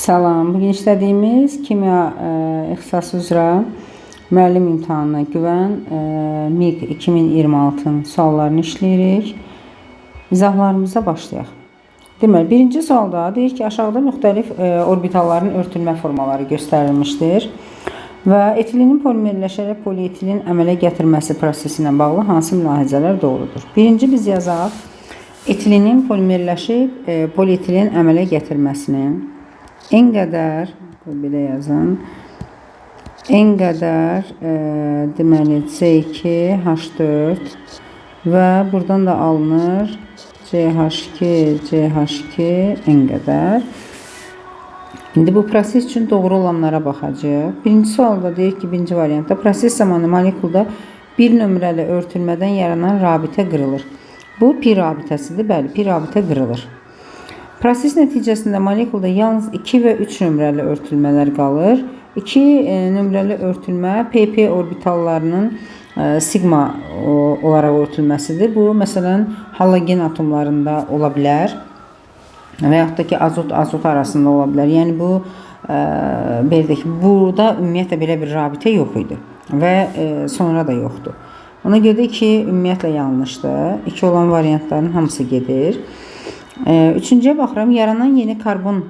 Salam, bugün işlədiyimiz kimya ixtisası üzrə müəllim imtahanına güvən MİQ 2026-nın suallarını işləyirik. İzahlarımıza başlayaq. Deməli, birinci sualda deyir ki, aşağıda müxtəlif orbitalların örtülmə formaları göstərilmişdir və etilinin polimerləşərək polietilin əmələ gətirməsi prosesi ilə bağlı hansı mülahizələr doğrudur? Birinci biz yazaq, etilinin polimerləşib polietilin əmələ gətirməsinin en qədər, belə yazın, en qədər deməli C2, H4 və buradan da alınır CH2, CH2 en qədər. İndi bu proses üçün doğru olanlara baxacağıq. Birinci sualda deyir ki, birinci variantda proses zamanı molekulda bir nömrəli örtülmədən yaranan rabitə qırılır. Bu pi rabitəsidir, bəli, pi rabitə qırılır. Proses nəticəsində molekulda yalnız 2 və 3 nömrəli örtülmələr qalır. 2 nömrəli örtülmə pp orbitallarının sigma olaraq örtülməsidir. Bu, məsələn, halogen atomlarında ola bilər və yaxud da ki, azot arasında ola bilər. Yəni, bu, belədək, burada ümumiyyətlə belə bir rabitə yox idi və sonra da yoxdur. Ona görə ki, ümumiyyətlə yanlışdır. 2 olan variantların hamısı gedir. Üçüncüyə baxıram, yaranan yeni karbon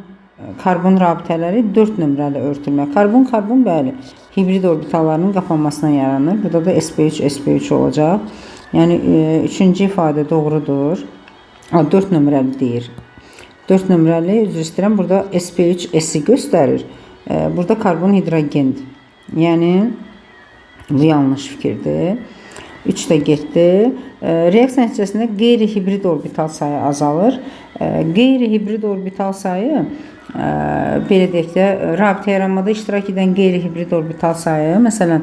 rabitələri 4 nömrəli örtülmə. Karbon, bəli, hibrid orbitallarının qapanmasına yaranır. Burada da sp3, sp3 olacaq. Yəni, üçüncü ifadə doğrudur. 4 nömrəli deyir. 4 nömrəli, üzr istəyirəm, burada sp3, s-i göstərir. Burada karbon hidrogendir. Yəni, bu yanlış fikirdir. 3 də getdi. Reaksiya nəticəsində qeyri-hibrid orbital sayı azalır. Qeyri-hibrid orbital sayı, belə deyək də, rabitə yaranmada iştirak edən qeyri-hibrid orbital sayı, məsələn,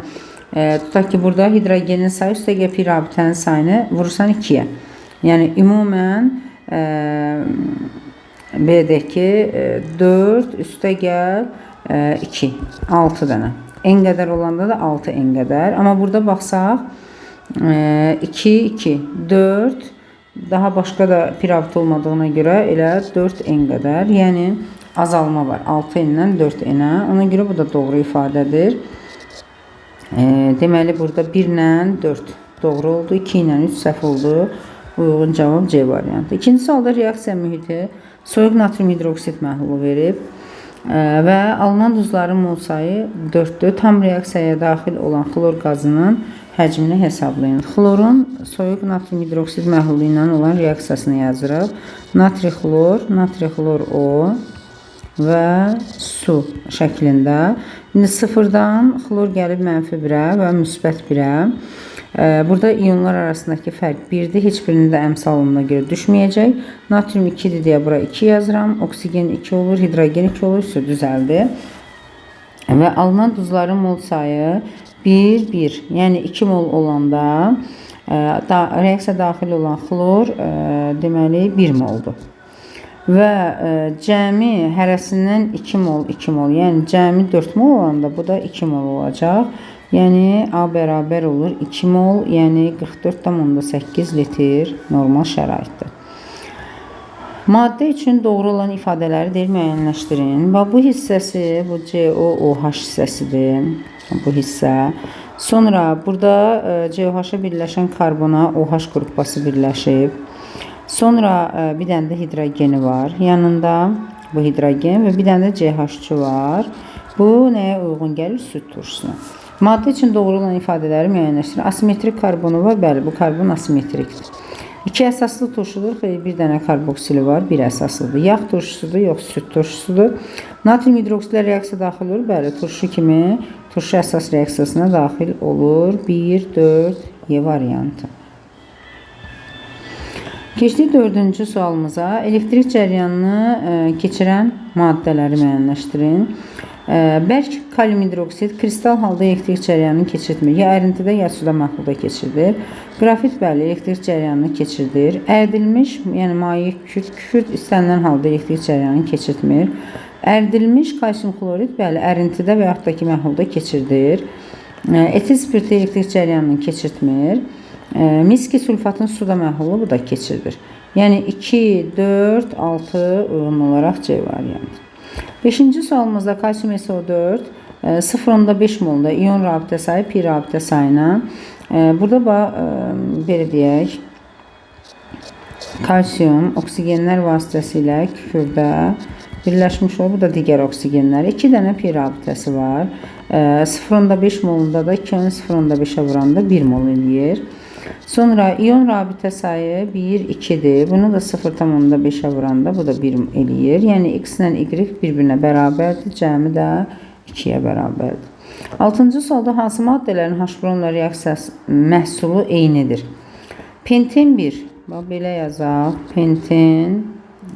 tutaq ki, burada hidrogenin sayı üstəgəl pi rabitənin sayını vurursan 2-yə. Yəni, ümumən, belə deyək ki, 4 üstəgəl 2, 6 dənə. En qədər olanda da 6 en qədər. Amma burada baxsaq, 2, 2, 4, daha başqa da pirabit olmadığına görə elə 4 en qədər, yəni azalma var 6 endən 4 enə, ona görə bu da doğru ifadədir. Deməli, burada 1 ilə 4 doğru oldu, 2 ilə 3 səhv oldu, uyğun cavab C variantı. İkinci sualda reaksiya mühiti soyuq natrium hidroksid məhlulu verib və alınan duzların mol sayı 4-dür. Tam reaksiyaya daxil olan xlor qazının həcmini hesablayın. Xlorun soyuq natrium hidroksid məhlulu ilə olan reaksiyasını yazırıq. Natrixlor O və su şəklində. İndi sıfırdan xlor gəlib mənfi 1-ə və müsbət 1-ə. Burada iyonlar arasındakı fərq 1-dir. Heç birinin də əmsalına görə düşməyəcək. Natrium 2-dir deyə bura 2 yazıram. Oksigen 2 olur, hidrogen 2 olur, su düzəldi. Və alınan duzların mol sayı 1, 1. Yəni 2 mol olanda reaksiya daxil olan xlor deməli 1 moldur. Və cəmi hərəsindən 2 mol, 2 mol. Yəni cəmi 4 mol olanda bu da 2 mol olacaq. Yəni A bərabər olur 2 mol, yəni 44,8 litr normal şəraitdir. Maddə üçün doğru olan ifadələri deyir, müəyyənləşdirin. Bu hissəsi, bu COOH hissəsidir. Bu hissə. Sonra burada COH-a birləşən karbona OH qrupası birləşib. Sonra bir dənə də hidrogeni var. Yanında bu hidrogen və bir dənə də CH2 var. Bu nəyə uyğun gəlir? Süd turşusuna. Maddə üçün doğru olan ifadələri müəyyənləşdirin. Asimetrik karbonu var. Bəli, bu karbon asimetrikdir. 2 əsaslı turşudur, bir dənə karboksili var, 1 əsaslıdır. Yağ turşusudur, yox, süd turşusudur. Natrium hidroksidlə reaksiya daxil olur, bəli, turşu kimi turşu əsas reaksiyasına daxil olur. 1, 4, Y variantı. Keçdik 4-cü sualımıza. Elektrik cəryanını keçirən maddələri müəyyənləşdirin. Bərk kalium hidroksid kristal halda elektrik cəryanını keçirtmir. Ya ərintidə, ya suda məhlulda keçirilir. Qrafit, bəli, elektrik cəryanını keçirdir. Ərdilmiş, yəni maye kükürt istənilən halda elektrik cəryanını keçirtmir. Ərdilmiş kalsium xlorid, bəli, ərintidə və yaxud da ki, məhlulda keçirdir. Etil spirti elektrik cəryanını keçirtmir. Miski sulfatın suda məhlulu, bu da keçirdir. Yəni 2, 4, 6 uyğun olaraq C variantı. 5-ci sualımızda kalsium SO4 0,5 molda iyon rabitə sayı pi rabitə sayına. Burada belə deyək, kalsium oksigenlər vasitəsilə küfürdə birləşmiş olur. Bu da digər oksigenlər. 2 dənə pi rabitəsi var. 0,5 molunda da 2-nin 0,5'ə vuranda 1 mol eləyir. Sonra iyon rabitə sayı 1, 2'dir. Bunu da 0,5'ə vuranda bu da 1 eləyir. Yəni x ilə y bir-birinə bərabərdir. Cəmi də 2'yə bərabərdir. 6-cı sualda hansı maddələrin H-bronla reaksiyası məhsulu eynidir? Penten 1. Bax, belə yazaq. Penten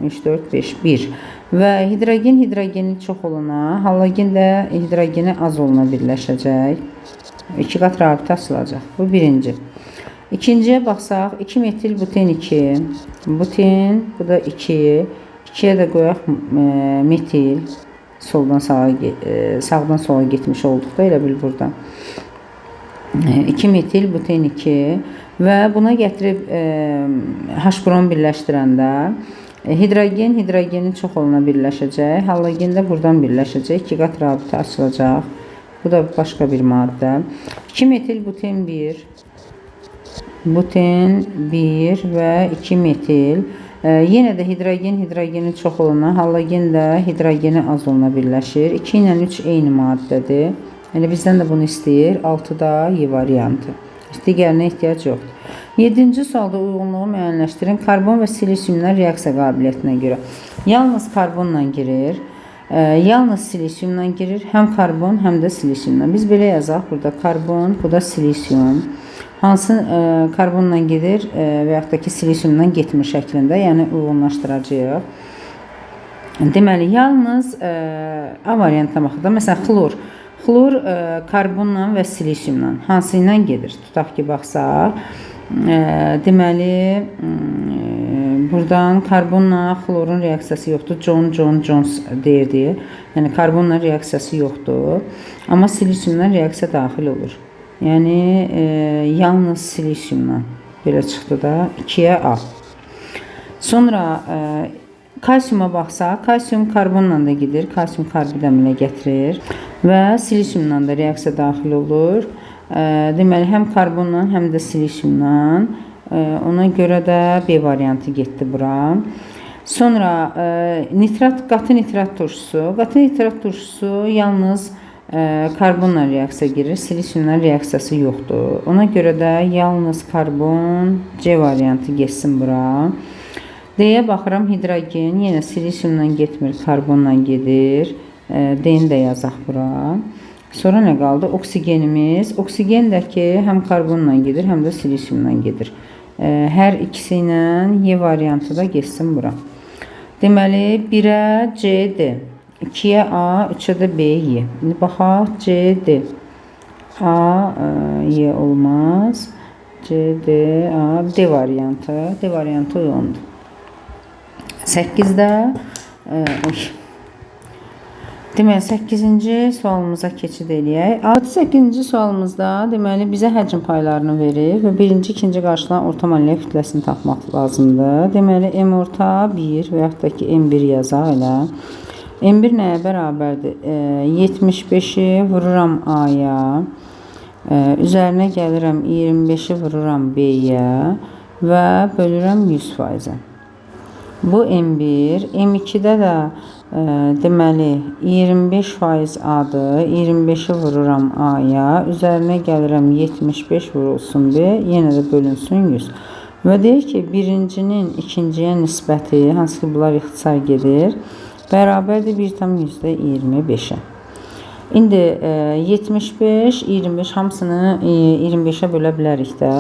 3, 4, 5, 1. Və hidrogeni çox olana, halogen də hidrogeni az olana birləşəcək. 2 qat rabitə açılacaq. Bu birinci. İkinciyə baxsaq, 2 metil buten 2. Buten, bu da 2. 2'yə də qoyaq metil. Sağdan sola getmiş olduq da, elə bil burada. 2 metil buten 2 və buna gətirib H-bron birləşdirəndə hidrogeni çox olana birləşəcək. Halogen də buradan birləşəcək. 2 qat rabitə açılacaq. Bu da başqa bir maddə. 2 metil buten 1. Buten 1 və 2 metil. Yenə də hidrogeni çox olana, halogen də hidrogeni az olana birləşir. 2 ilə 3 eyni maddədir. Yəni bizdən də bunu istəyir. 6-da Y variantı. Digərinə ehtiyac yoxdur. 7-ci sualda uyğunluğu müəyyənləşdirin. Karbon və silisiumlar reaksiya qabiliyyətinə görə. Yalnız karbonla girir. Yalnız silisiumla girir. Həm karbon, həm də silisiumla. Biz belə yazaq. Burada karbon, bu da silisium. Hansı karbonla gedir və yaxud da ki silisiumdan getmir şəklində, yəni uyğunlaşdıracağıq. Deməli, yalnız A variantına baxır da, məsələn, xlor. Xlor karbonla və silisiumla hansı ilə gedir? Tutaq ki, baxsaq. Deməli, buradan karbonla xlorun reaksiyası yoxdur. Jones deyirdi. Yəni, karbonla reaksiyası yoxdur. Amma silisiumla reaksiya daxil olur. Yəni, yalnız silisiumla belə çıxdı da 2'yə A. Sonra kalsiuma baxsaq, kalsium karbonla da gedir, kalsium karbid əminə gətirir və silisiumla da reaksiya daxil olur. Deməli, həm karbonla, həm də silisiumla. Ona görə də B variantı getdi bura. Sonra qatı nitrat turşusu. Qatı nitrat turşusu yalnız karbonla reaksiya girir, silisiumla reaksiyası yoxdur. Ona görə də yalnız karbon C variantı getsin bura. D-yə baxıram, hidrogen yenə silisiumla getmir, karbonla gedir. D-ni də yazaq bura. Sonra nə qaldı? Oksigenimiz. Oksigen də ki, həm karbonla gedir, həm də silisiumla gedir. Hər ikisi ilə Y variantı da getsin bura. Deməli, 1'ə C, D. 2'ye A, 3'e de B, Y. Şimdi baxaq, C, D. A, Y olmaz. C, D, A, D variantı. D variantı uyğundur. 8'də deməli, 8-ci sualımıza keçid eləyək. 8-ci sualımızda deməli, bizə həcm paylarını verir və birinci, ikinci qarşılanan orta molekyul kütləsini tapmaq lazımdır. Deməli, M orta 1 və yaxud da ki, M1 yazaq elə. M1 nəyə bərabərdir? 75'i vururam A'ya. Üzərinə gəlirəm 25'i vururam B'yə və bölürəm 100%. Bu M1. M2'də də deməli 25% A'dır. 25'i vururam A'ya. Üzərinə gəlirəm 75 vurulsun B. Yenə də bölünsün 100. Və deyir ki, birincinin ikinciyə nisbəti, hansı ki bunlar ixtisar gedir, bərabərdir 1,25'ə. İndi 75, 25 hamısını 25'ə bölə bilərik də.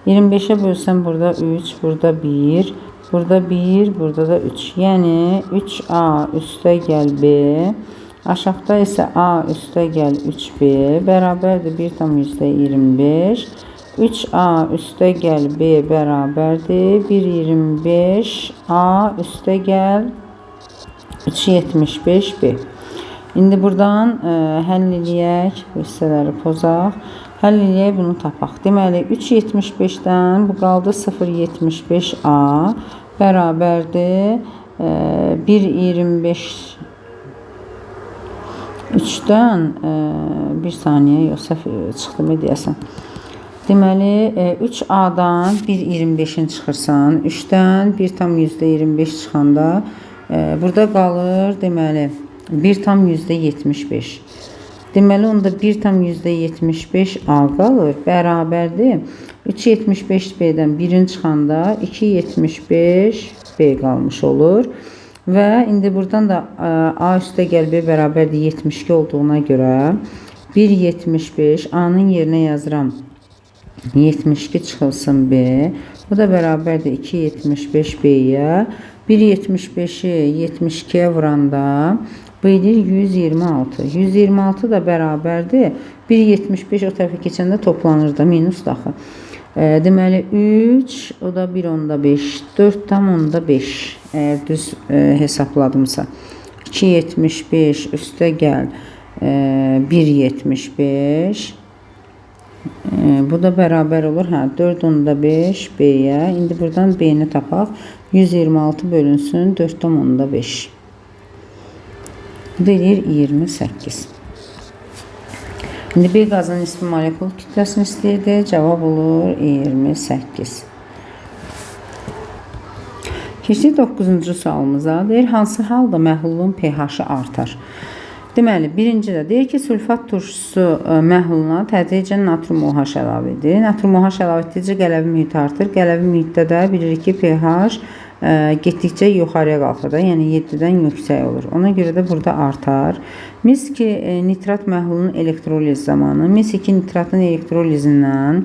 25'ə bölsəm burada 3, burada 1, burada 1, burada da 3. Yəni 3A üstə gəl B, aşağıda isə A üstə gəl 3B bərabərdir 1,25. 3A üstə gəl B bərabərdir 1,25. A üstə gəl 3,75 B. İndi buradan həll eləyək, bu hissələri pozaq. Həll eləyək, bunu tapaq. Deməli, 3,75'dən bu qaldı 0,75A bərabərdir 1,25 3-dən bir saniyə yox, səhv çıxdı deyəsən. Deməli 3A-dan 1,25-in çıxırsan, 3-dən 1,25 çıxanda burada qalır deməli 1,75. Deməli onda 1,75 A qalır, bərabərdir 3,75B-dən 1-in çıxanda 2,75 B qalmış olur. Və indi buradan da A üstə gəl B bərabərdir 72 olduğuna görə 1,75 A-nın yerinə yazıram. 72 çıxılsın B. Bu da bərabərdir 2,75 B-yə. 1,75-i 72-yə vuranda bu edir 126. 126 da bərabərdir. 1,75 o tərəfə keçəndə toplanır da, minus daxı. Deməli 3, o da 1,5, 4,5 əgər düz hesabladımsa. 2,75 üstə gəl 1,75. Bu da bərabər olur. 4,5 B-yə. İndi buradan B-ni tapaq. 126 bölünsün 4,5. Bu da edir 28. İndi B qazının nisbi molekul kütləsini istəyirdi. Cavab olur 28. Keçdik 9-cu sualımıza. Deyir, hansı halda məhlulun pH-ı artar? Deməli, birincidə deyir ki, sülfat turşusu məhluluna tədricən natrium OH əlavə edir. Natrium OH əlavə etdikcə qələvi mühit artır. Qələvi mühitdə də bilirik ki, pH getdikcə yuxarıya qalxır da, yəni 7-dən yüksək olur. Ona görə də burada artar. Mis-2 nitrat məhlulunun elektroliz zamanı, mis-2 nitratın elektrolizindən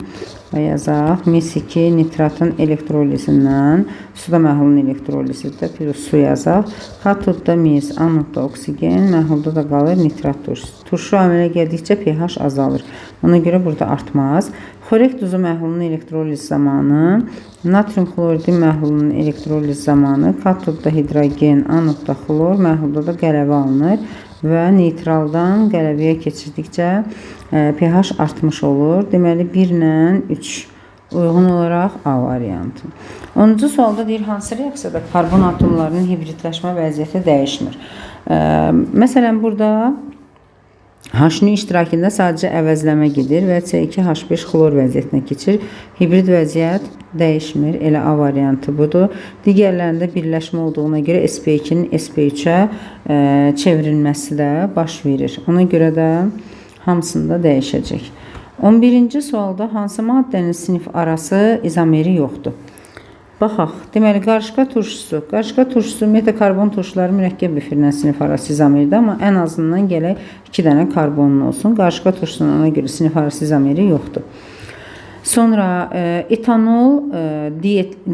yazaq, mis-2 nitratın elektrolizindən, suda məhlulun elektrolizidir, plus su yazaq. Katodda mis, anodda oksigen, məhlulda da qalır nitrat turşusu. Turşu əmələ gəldikcə pH azalır. Ona görə burada artmaz. Xorek duzu məhlulunun elektroliz zamanı, natrium xloridin məhlulunun elektroliz zamanı, katodda hidrogen, anodda xlor, məhlulda da qələvi alınır və neytraldan qələviyə keçirdikcə pH artmış olur. Deməli 1 ilə 3 uyğun olaraq A variantı. 10-cu sualda deyir, hansı reaksiyada karbon atomlarının hibridləşmə vəziyyəti dəyişmir? Məsələn, burada H-nin iştirakında sadəcə əvəzləmə gedir və C2H5 xlor vəziyyətinə keçir. Hibrid vəziyyət dəyişmir. Elə A variantı budur. Digərlərində birləşmə olduğuna görə sp2-nin sp3-ə çevrilməsi də baş verir. Ona görə də hamısında dəyişəcək. 11-ci sualda hansı maddənin sinif arası izomeri yoxdur? Baxaq, deməli, qarışqa turşusu. Qarışqa turşusu metakarbon turşuları mürəkkəb efirlə sinif arası izomeridir, amma ən azından gələk 2 dənə karbonun olsun. Qarışqa turşusunun ona görə sinif arası izomeri yoxdur. Sonra etanol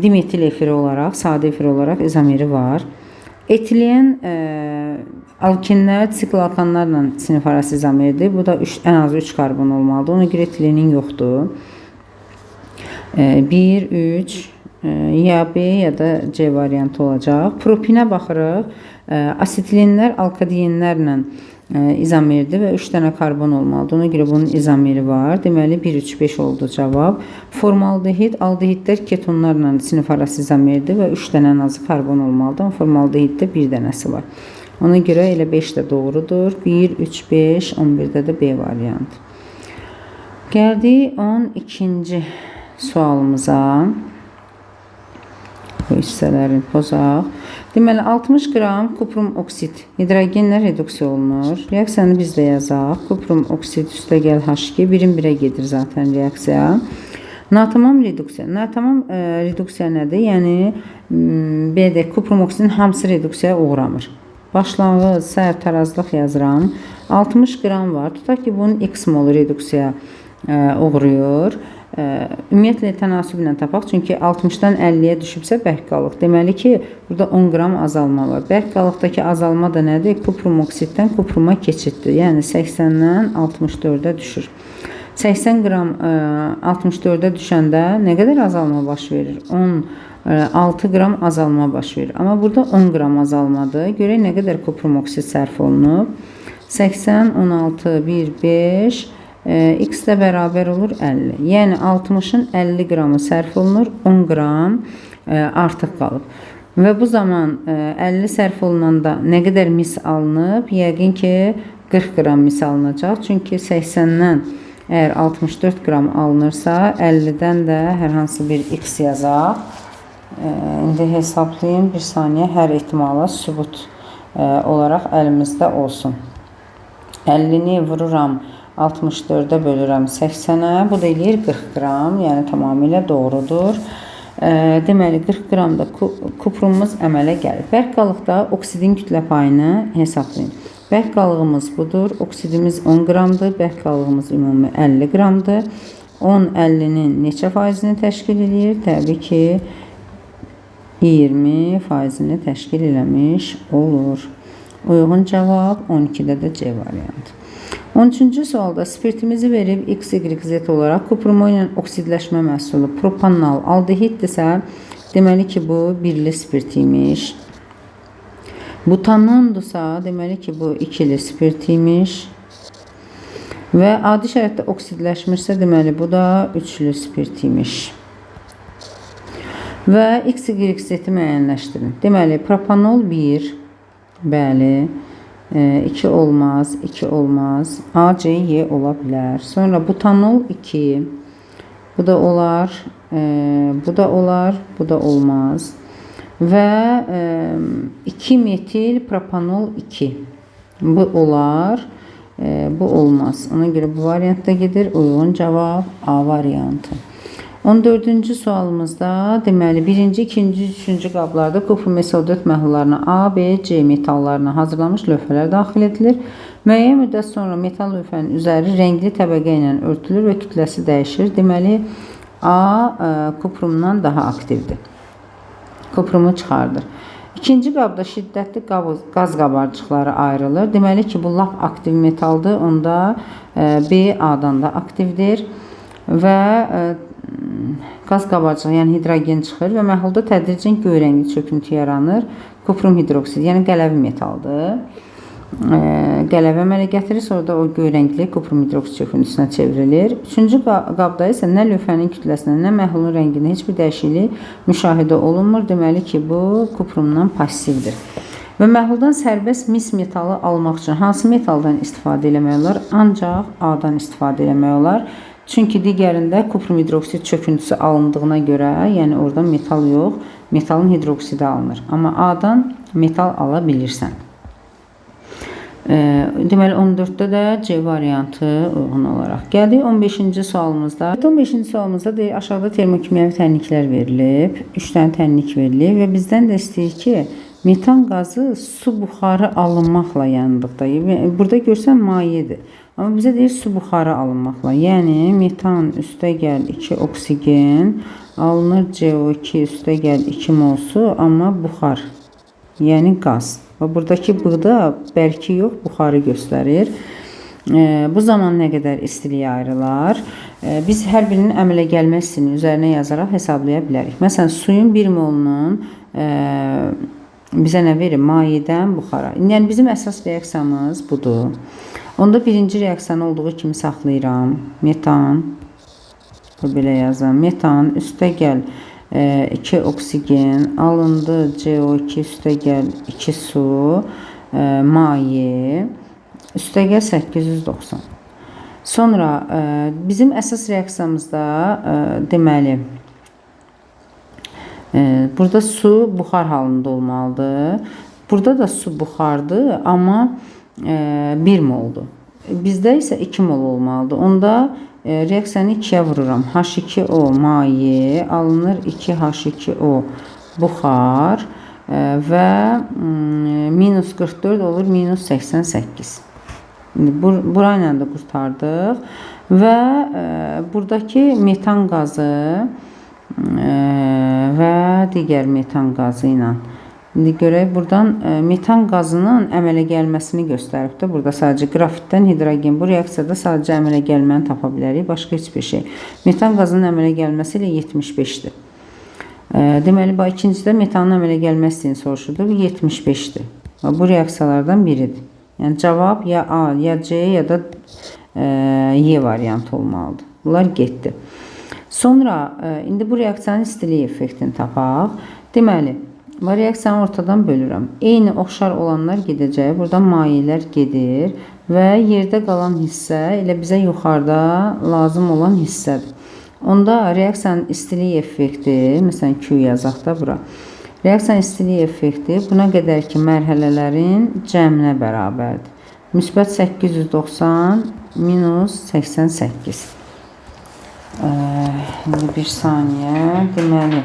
dimetil efiri olaraq, sadə efir olaraq izomeri var. Etilen alkinlər sikl alkanlarla sinif arası izomeridir. Bu da ən az 3 karbon olmalıdır. Ona görə etilenin yoxdur. 1, 3 ya B ya da C variantı olacaq. Propinə baxırıq. Asetilenlər alkadiyenlərlə izomeridir və 3 dənə karbon olmalıdır. Ona görə bunun izomeri var. Deməli 1, 3, 5 oldu cavab. Formaldehid, aldehidlər ketonlarla sinif arası izomeridir və 3 dənə ən azı karbon olmalıdır. Formaldehiddə 1 dənəsi var. Ona görə elə 5 də doğrudur. 1, 3, 5, 11-də də B variantı. Gəldik 12-ci sualımıza. Bu hissələrini pozaq. Deməli, 60 qram kuprum oksid hidrogenlə reduksiya olunur. Reaksiyanı biz də yazaq. Kuprum oksid üstə gəl H2, 1-in 1-ə gedir zaten reaksiya. Natamam reduksiya. Natamam reduksiya nədir? Yəni, B-də kuprum oksidin hamısı reduksiyaya uğramır. Başlanğıc, səhv tarazlıq yazıram. 60 qram var. Tutaq ki, bunun x molu reduksiyaya uğrayır. Ümumiyyətlə tənasüblə tapaq, çünki 60-dan 50-yə düşübsə bərk qalıq. Deməli ki, burada 10 qram azalma var. Bərk qalıqdakı azalma da nədir? Kuprum oksiddən kupruma keçiddir. Yəni 80-dən 64-ə düşür. 80 qram 64-ə düşəndə nə qədər azalma baş verir? 16 qram azalma baş verir. Amma burada 10 qram azalmadır. Görək nə qədər kuprum oksid sərf olunub. 80, 16, 1, 5... X də bərabər olur 50. Yəni 60-ın 50 qramı sərf olunur, 10 qram artıq qalıb. Və bu zaman 50 sərf olunanda nə qədər mis alınıb? Yəqin ki, 40 qram mis alınacaq. Çünki 80-dən əgər 64 qram alınırsa, 50-dən də hər hansı bir x yazaq. İndi hesablayayım, bir saniyə, hər ehtimala sübut olaraq əlimizdə olsun. 50-ni vururam 64-ə bölürəm 80-ə, bu da eləyir 40 qram, yəni tamamilə doğrudur. Deməli 40 qramda kuprumumuz əmələ gəlir. Bərk qalıqda oksidin kütlə payını hesablayın. Bərk qalığımız budur, oksidimiz 10 qramdır, bərk qalığımız ümumi 50 qramdır. 10 50-nin neçə faizini təşkil edir? Təbii ki 20 faizini təşkil eləmiş olur. Uyğun cavab 12-də də C variantı. 13-cü sualda spirtimizi verib X, Y, Z olaraq kuprumu ilə oksidləşmə məhsulu propanal aldehiddirsə, deməli ki, bu birli spirt imiş. Butanondursa, deməli ki, bu ikili spirt imiş. Və adi şəraitdə oksidləşmirsə, deməli bu da üçlü spirt imiş. Və X, Y, Z-i müəyyənləşdirin. Deməli, propanol 1, bəli, 2 olmaz, 2 olmaz. A, C, Y ola bilər. Sonra butanol 2. Bu da olar, bu da olar, bu da olmaz. Və 2 metil propanol 2. Bu olar, bu olmaz. Ona görə bu variantda gedir. Uyğun cavab A variantı. 14-cü sualımızda deməli 1-ci, 2-ci, 3-cü qablarda kuprum SO4 məhlullarına A, B, C metallarına hazırlanmış lövhələr daxil edilir. Müəyyən müddət sonra metal lövhənin üzəri rəngli təbəqə ilə örtülür və kütləsi dəyişir. Deməli A kuprumdan daha aktivdir. Kuprumu çıxardır. İkinci qabda şiddətli qaz qabarcıqları ayrılır. Deməli ki, bu lap aktiv metaldır. Onda B A-dan da aktivdir. Və qaz qabarcığı, yəni hidrogen çıxır və məhlulda tədricən göy rəngli çöküntü yaranır. Kuprum hidroksidi, yəni qələvi metaldır. Qələvi əmələ gətirir, sonra da o göy rəngli kuprum hidroksid çöküntüsünə çevrilir. Üçüncü qabda isə nə lövhənin kütləsində, nə məhlulun rəngində heç bir dəyişiklik müşahidə olunmur. Deməli ki, bu kuprumdan passivdir. Və məhluldan sərbəst mis metalı almaq üçün hansı metaldan istifadə eləmək olar? Ancaq A-dan istifadə eləmək olar. Çünki digərində kuprum hidroksid çöküntüsü alındığına görə, yəni oradan metal yox, metalın hidroksidi alınır. Amma A-dan metal ala bilirsən. Deməli 14-də də C variantı uyğun olaraq. Gəldik 15-ci sualımızda. 15-ci sualımızda deyir, aşağıda termokimyəvi tənliklər verilib. 3 dənə tənlik verilib və bizdən də istəyir ki, metan qazı su buxarı alınmaqla yandıqda. Burada görsən mayedir. Amma bizə deyir su buxarı alınmaqla. Yəni metan üstəgəl 2 oksigen alınır, CO2 üstəgəl 2 mol su, amma buxar, yəni qaz. Və buradakı B-da bərki yox, buxarı göstərir. Bu zaman nə qədər istiliyə ayrılar? Biz hər birinin əmələ gəlmə hissini üzərinə yazaraq hesablaya bilərik. Məsələn, suyun 1 molunun bizə nə verir? Mayedən buxara. Yəni bizim əsas reaksiyamız budur. Onda birinci reaksiyan olduğu kimi saxlayıram. Metan, belə yazam. Metan üstəgəl 2 oksigen alındı, CO2 üstəgəl 2 su, maye üstəgəl 890. Sonra bizim əsas reaksiyamızda deməli burada su buxar halında olmalıdır. Burada da su buxardır, amma 1 moldur. Bizdə isə 2 mol olmalıdır. Onda reaksiyanı 2-yə vururam. H2O maye alınır, 2H2O buxar və minus 44 olur, minus 88. Burayla da qurtardıq və buradakı metan qazı və digər metan qazı ilə. İndi görək, buradan metan qazının əmələ gəlməsini göstərib də. Burada sadəcə qrafitdən hidrogen, bu reaksiyada sadəcə əmələ gəlməni tapa bilərik, başqa heç bir şey. Metan qazının əmələ gəlməsi ilə 75-dir. Deməli, ikincidə metanın əmələ gəlməsini soruşurdu, bu 75-dir. Bu reaksiyalardan biridir. Yəni cavab ya A, ya C, ya da Y variantı olmalıdır. Bunlar getdi. Sonra indi bu reaksiyanın istiliyi effektini tapaq. Deməli, və reaksiyanı ortadan bölürəm. Eyni oxşar olanlar gedəcək. Buradan mayelər gedir və yerdə qalan hissə elə bizə yuxarıda lazım olan hissədir. Onda reaksiyanın istilik effekti, məsələn Q yazaq da bura. Reaksiyanın istilik effekti buna qədər ki mərhələlərin cəminə bərabərdir. Müsbət 890 minus 88. Bir saniyə. Deməli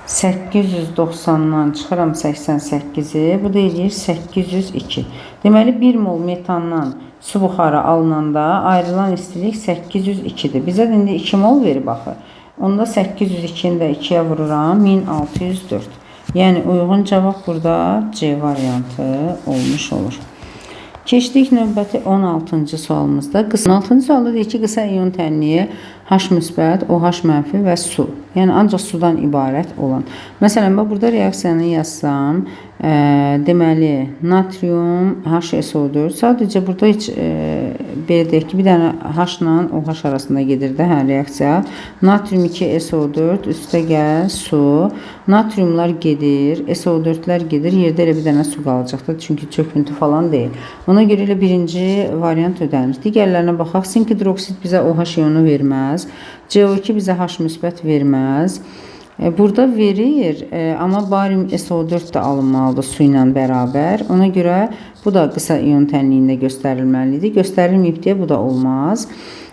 890-dan çıxıram 88-i. Bu da edir 802. Deməli 1 mol metandan su buxarı alınanda ayrılan istilik 802-dir. Bizə də indi 2 mol verib axı. Onda 802-ni də 2-yə vururam 1604. Yəni uyğun cavab burada C variantı olmuş olur. Keçdik növbəti 16-cı sualımızda. 16-cı sualda deyir ki, qısa iyon tənliyi H müsbət, OH mənfi və su. Yəni ancaq sudan ibarət olan. Məsələn, burada reaksiyanı yazsam, deməli natrium HSO4. Sadəcə burada heç belə deyək ki, bir dənə H ilə OH arasında gedir də reaksiya. Natrium 2SO4 üstə gəl su. Natriumlar gedir, SO4-lər gedir. Yerdə elə bir dənə su qalacaqdır. Çünki çöküntü falan deyil. Ona görə elə birinci variant ödənir. Digərlərinə baxaq. Sink hidroksid bizə OH iyonu verməz. CO2 bizə H müsbət verməz. Burada verir, amma barium SO4 də alınmalıdır su ilə bərabər. Ona görə bu da qısa iyon tənliyində göstərilməlidir. Göstərilməyib deyə bu da olmaz.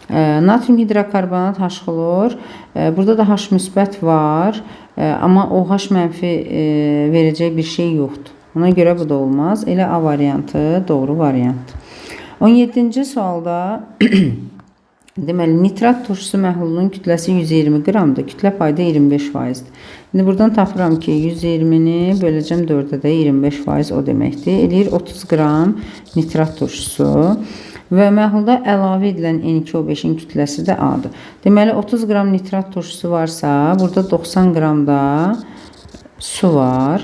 Natrium hidrokarbonat H xlor. Burada da H müsbət var, amma OH mənfi verəcək bir şey yoxdur. Ona görə bu da olmaz. Elə A variantı doğru variantdır. 17-ci sualda deməli, nitrat turşusu məhlulunun kütləsi 120 qramdır. Kütlə payda 25%. İndi buradan tapıram ki, 120-ni böləcəm 4-ə də 25% o deməkdir. Eləyir 30 qram nitrat turşusu. Və məhlulda əlavə edilən N2O5-in kütləsi də A-dır. Deməli, 30 qram nitrat turşusu varsa, burada 90 qram da su var.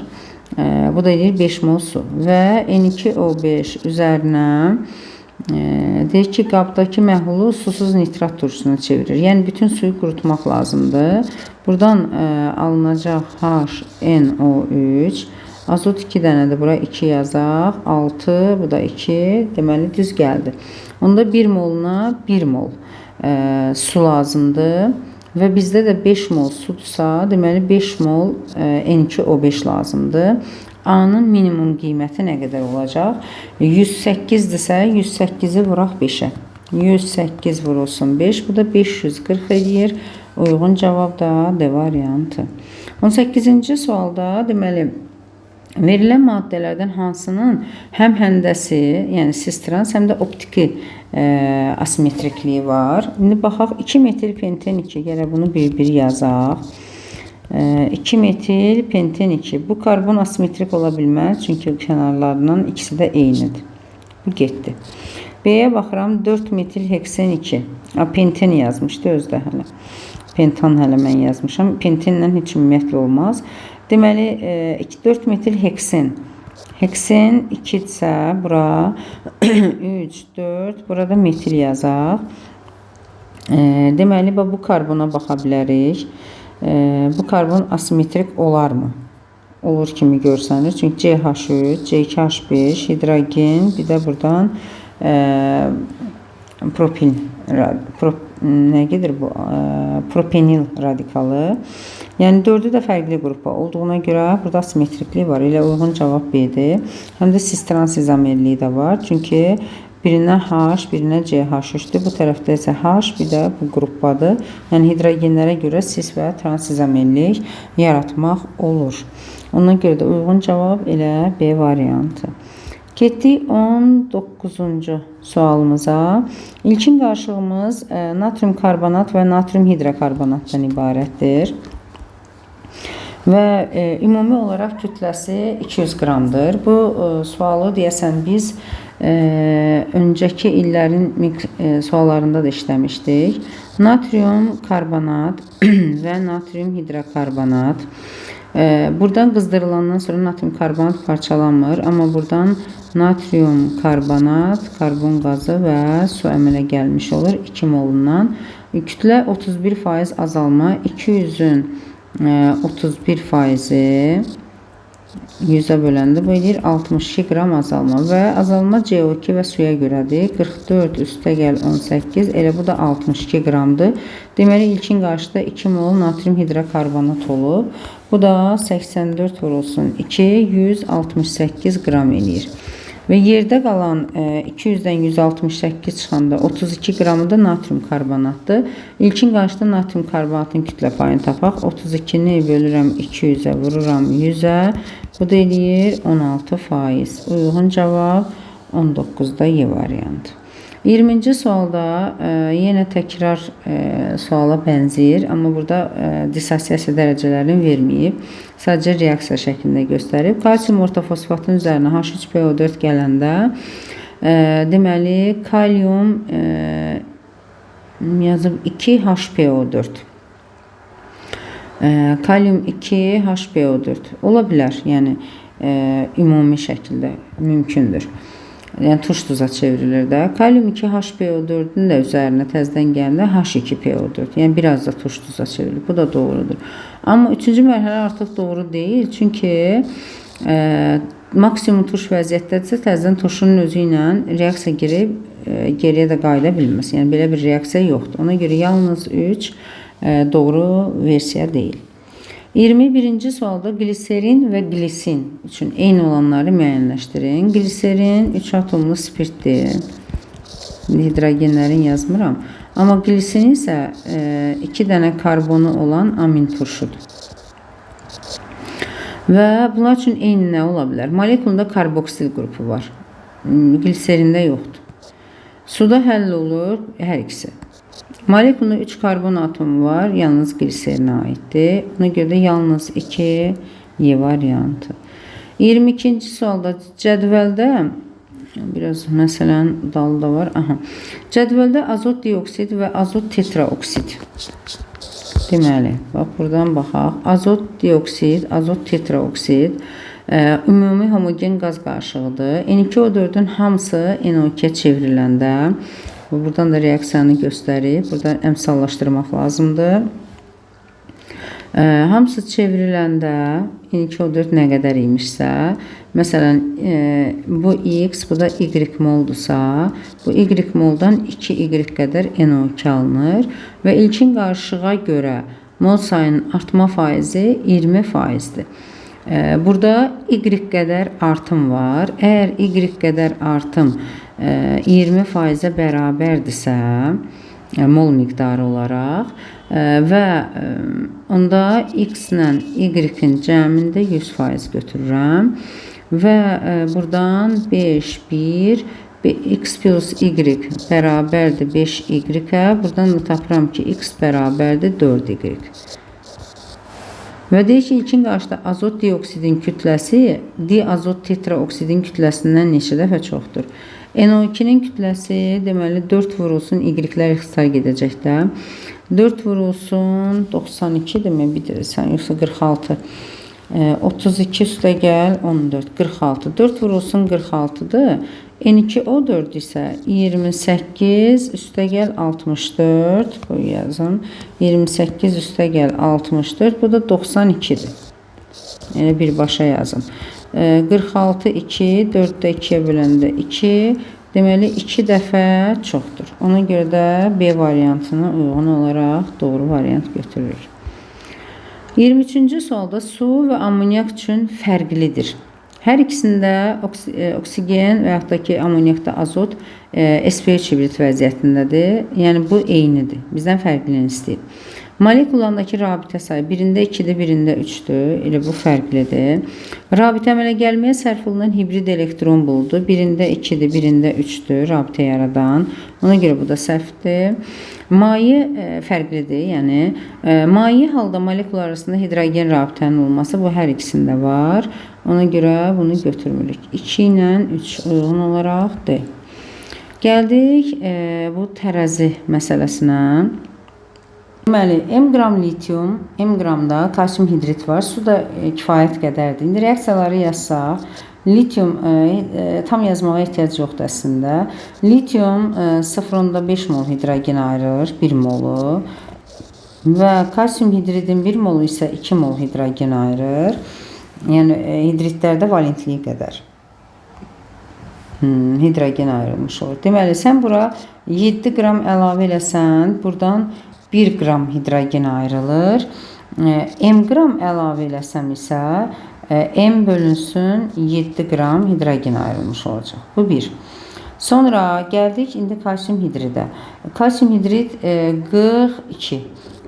Bu da eləyir 5 mol su. Və N2O5 üzərinə deyir ki, qabdakı məhlulu susuz nitrat turşusuna çevirir. Yəni, bütün suyu qurutmaq lazımdır. Buradan alınacaq HNO3. Azot 2 dənədir. Bura 2 yazaq. 6, bu da 2. Deməli, düz gəldi. Onda 1 moluna 1 mol su lazımdır. Və bizdə də 5 mol sudsa, deməli 5 mol N2O5 lazımdır. A-nın minimum qiyməti nə qədər olacaq? 108-dirsə, 108-i vuraq 5-ə. 108 vurulsun 5, bu da 540 edir. Uyğun cavab da D variantı. 18-ci sualda, deməli, verilən maddələrdən hansının həm həndəsi, yəni cis-trans, həm də optiki asimetrikliyi var. İndi baxaq, 2 metil penten 2, gələk bunu bir yazaq. 2 metil penten 2. Bu karbon asimetrik ola bilməz, çünki kənarlarından ikisi də eynidir. Bu getdi. B-yə baxıram, 4 metil heksen 2. Penten yazmışdı özdə hələ. Pentan hələ mən yazmışam. Pentenlə heç ümumiyyətlə olmaz. Deməli, 4 metil heksen. Heksen 2-dirsə, bura 3, 4, burada metil yazaq. Deməli, bu karbona baxa bilərik. Bu karbon asimetrik olarmı? Olur kimi görsənir. Çünki CH3, C2H5, hidrogen, bir də buradan propil, nə gedir bu? Propenil radikalı. Yəni 4-ü də fərqli qrupa olduğuna görə burada asimetriklik var. Elə uyğun cavab B-dir. Həm də cis-trans izomerliyi də var. Çünki birinə H, birinə CH3-dür. Bu tərəfdə isə H, bir də bu qrupadır. Yəni hidrogenlərə görə cis və trans izomerlik yaratmaq olur. Ona görə də uyğun cavab elə B variantı. Getdik 19-cu sualımıza. İlkin qarşılığımız natrium karbonat və natrium hidrokarbonatdan ibarətdir. Və ümumi olaraq kütləsi 200 qramdır. Bu sualı deyəsən biz öncəki illərin suallarında da işləmişdik. Natrium karbonat və natrium hidrokarbonat. Buradan qızdırılandan sonra natrium karbonat parçalanmır. Amma buradan natrium karbonat, karbon qazı və su əmələ gəlmiş olur 2 molundan. Kütlə 31% azalma, 200-ün 31%, 100-ə böləndə bu edir 62 qram azalma və azalma CO2 və suya görədir. 44 üstəgəl 18, elə bu da 62 qramdır. Deməli, ilkin qarşıda 2 mol natrium hidrokarbonat olub. Bu da 84 vurulsun 2, 168 qram eləyir. Və yerdə qalan 200-dən 168 çıxanda 32 qramı da natrium karbonatdır. İlkin qarşıda natrium karbonatın kütlə payını tapaq. 32-ni bölürəm 200-ə, vururam 100-ə. Bu da eləyir 16%. Uyğun cavab 19-da Y variantı. 20-ci sualda yenə təkrar suala bənzəyir, amma burada dissosiasiya dərəcələrini verməyib. Sadəcə reaksiya şəklində göstərib. Kalsium ortofosfatın üzərinə H3PO4 gələndə deməli kalium yazıb 2HPO4. Kalium 2HPO4 ola bilər, yəni ümumi şəkildə mümkündür. Yəni tuş duza çevrilir də. Kalium 2HPO4-ün də üzərinə təzədən gələndə H2PO4. Yəni biraz da tuş duza çevrilir. Bu da doğrudur. Amma 3-cü mərhələ artıq doğru deyil. Çünki maksimum tuş vəziyyətdədirsə təzədən tuşun özü ilə reaksiya girib geriyə də qayıda bilməz. Yəni belə bir reaksiya yoxdur. Ona görə yalnız 3 doğru versiya deyil. 21-ci sualda gliserin və glisin üçün eyni olanları müəyyənləşdirin. Gliserin 3 atomlu spirtdir. Hidrogenlərin yazmıram. Amma glisin isə 2 dənə karbonu olan amin turşudur. Və bunlar üçün eyni nə ola bilər? Molekulunda karboksil qrupu var. Gliserində yoxdur. Suda həll olur hər ikisi. Molekulunda 3 karbon atomu var, yalnız gliserinə aiddir. Ona görə də yalnız 2 Y variantı. 22-ci sualda cədvəldə biraz məsələn dalda var. Cədvəldə azot dioksid və azot tetraoksid. Deməli, bax buradan baxaq. Azot dioksid, azot tetraoksid ümumi homogen qaz qarışığıdır. N2O4-ün hamısı NO2-yə çevriləndə buradan da reaksiyanı göstərib. Burada əmsallaşdırmaq lazımdır. Hamısı çevriləndə N2O4 nə qədər imişsə, məsələn, bu X, bu da Y moldursa, bu Y moldan 2Y qədər NO2 alınır və ilkin qarışığa görə mol sayının artma faizi 20%-dir. Burada Y qədər artım var. Əgər Y qədər artım 20%-ə bərabərdirsə, mol miqdarı olaraq və onda X ilə Y-in cəmində 100% götürürəm və buradan 5, 1, X plus Y bərabərdir 5Y-ə. Buradan da tapıram ki, X bərabərdir 4Y. Və deyək ki, ilkin qarşıda azot dioksidin kütləsi diazot tetraoksidin kütləsindən neçə dəfə çoxdur? NO2-nin kütləsi deməli 4 vurulsun Y-lər ixtisar gedəcək də. 4 vurulsun 92 demək bilirsən, yoxsa 46. 32 üstə gəl 14, 46. 4 vurulsun 46-dır. N2O4 isə 28 üstə gəl 64. Bu yazın. 28 üstə gəl 64. Bu da 92-dir. Yəni birbaşa yazın. 46, 2, 4-də 2-yə böləndə 2. Deməli 2 dəfə çoxdur. Ona görə də B variantına uyğun olaraq doğru variant götürülür. 23-cü sualda su və amonyak üçün fərqlidir. Hər ikisində oksigen və yaxud da ki, amonyakda azot SPH hibrid vəziyyətindədir. Yəni, bu eynidir. Bizdən fərqlini istəyir. Molekulandakı rabitə sayı birində 2-dir, birində 3-dür. Elə bu fərqlidir. Rabitə əmələ gəlməyə sərf olunan hibrid elektron buludu. Birində 2-dir, birində 3-dür rabitə yaradan. Ona görə bu da səhvdir. Maye fərqlidir. Yəni, maye halda molekul arasında hidrogen rabitənin olması bu hər ikisində var. Ona görə bunu götürmürük. 2 ilə 3 uyğun olaraq D. Gəldik bu tərəzi məsələsinə. Deməli, M qram litium, M qramda kalsium hidrit var. Su da kifayət qədərdir. İndi reaksiyaları yazsaq, litium tam yazmağa ehtiyac yoxdur əslində. Litium 0,5 mol hidrogen ayırır, 1 molu. və kalsium hidridin 1 molu isə 2 mol hidrogen ayırır. Yəni hidridlərdə valentliyi qədər hidrogen ayrılmış olur. Deməli, sən bura 7 qram əlavə eləsən, buradan 1 qram hidrogen ayrılır. M qram əlavə eləsəm isə M bölünsün 7 qram hidrogen ayrılmış olacaq. Bu 1. Sonra gəldik indi kalsium hidridə. Kalsium hidrid 42.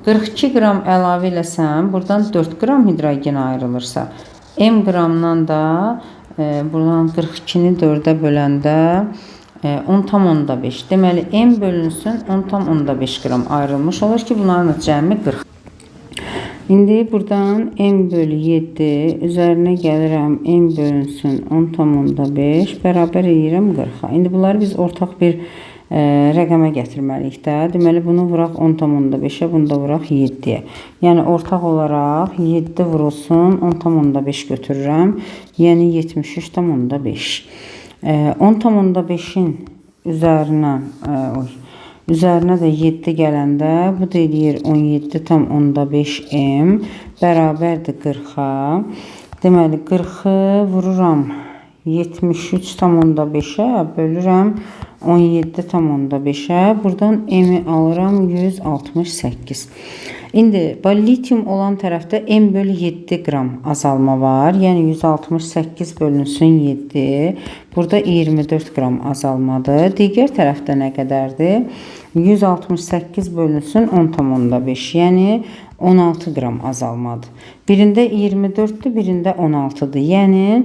42 qram əlavə eləsəm, buradan 4 qram hidrogen ayrılırsa, M qramdan da buradan 42-ni 4-ə böləndə 10,5. Deməli, M bölünsün 10,5 qram ayrılmış olur ki, bunların cəmi 40. İndi buradan M bölü 7 üzərinə gəlirəm, M bölünsün 10,5 bərabər edirəm 40-a. İndi bunları biz ortaq bir rəqəmə gətirməliyik də. Deməli, bunu vuraq 10,5-ə, bunu da vuraq 7-yə. Yəni, ortaq olaraq 7 vurulsun, 10,5 götürürəm. Yəni, 73,5. 10,5-in üzərinə də 7 gələndə, bu da edir 17,5 M bərabərdir 40-a. Deməli, 40-ı vururam 73,5-ə, bölürəm 17,5-ə. Buradan M-i alıram 168. İndi lityum olan tərəfdə M bölü 7 qram azalma var. Yəni 168 bölünsün 7. Burada 24 qram azalmadır. Digər tərəfdə nə qədərdir? 168 bölünsün 10,5. Yəni 16 qram azalmadır. Birində 24-dür, birində 16-dır. Yəni,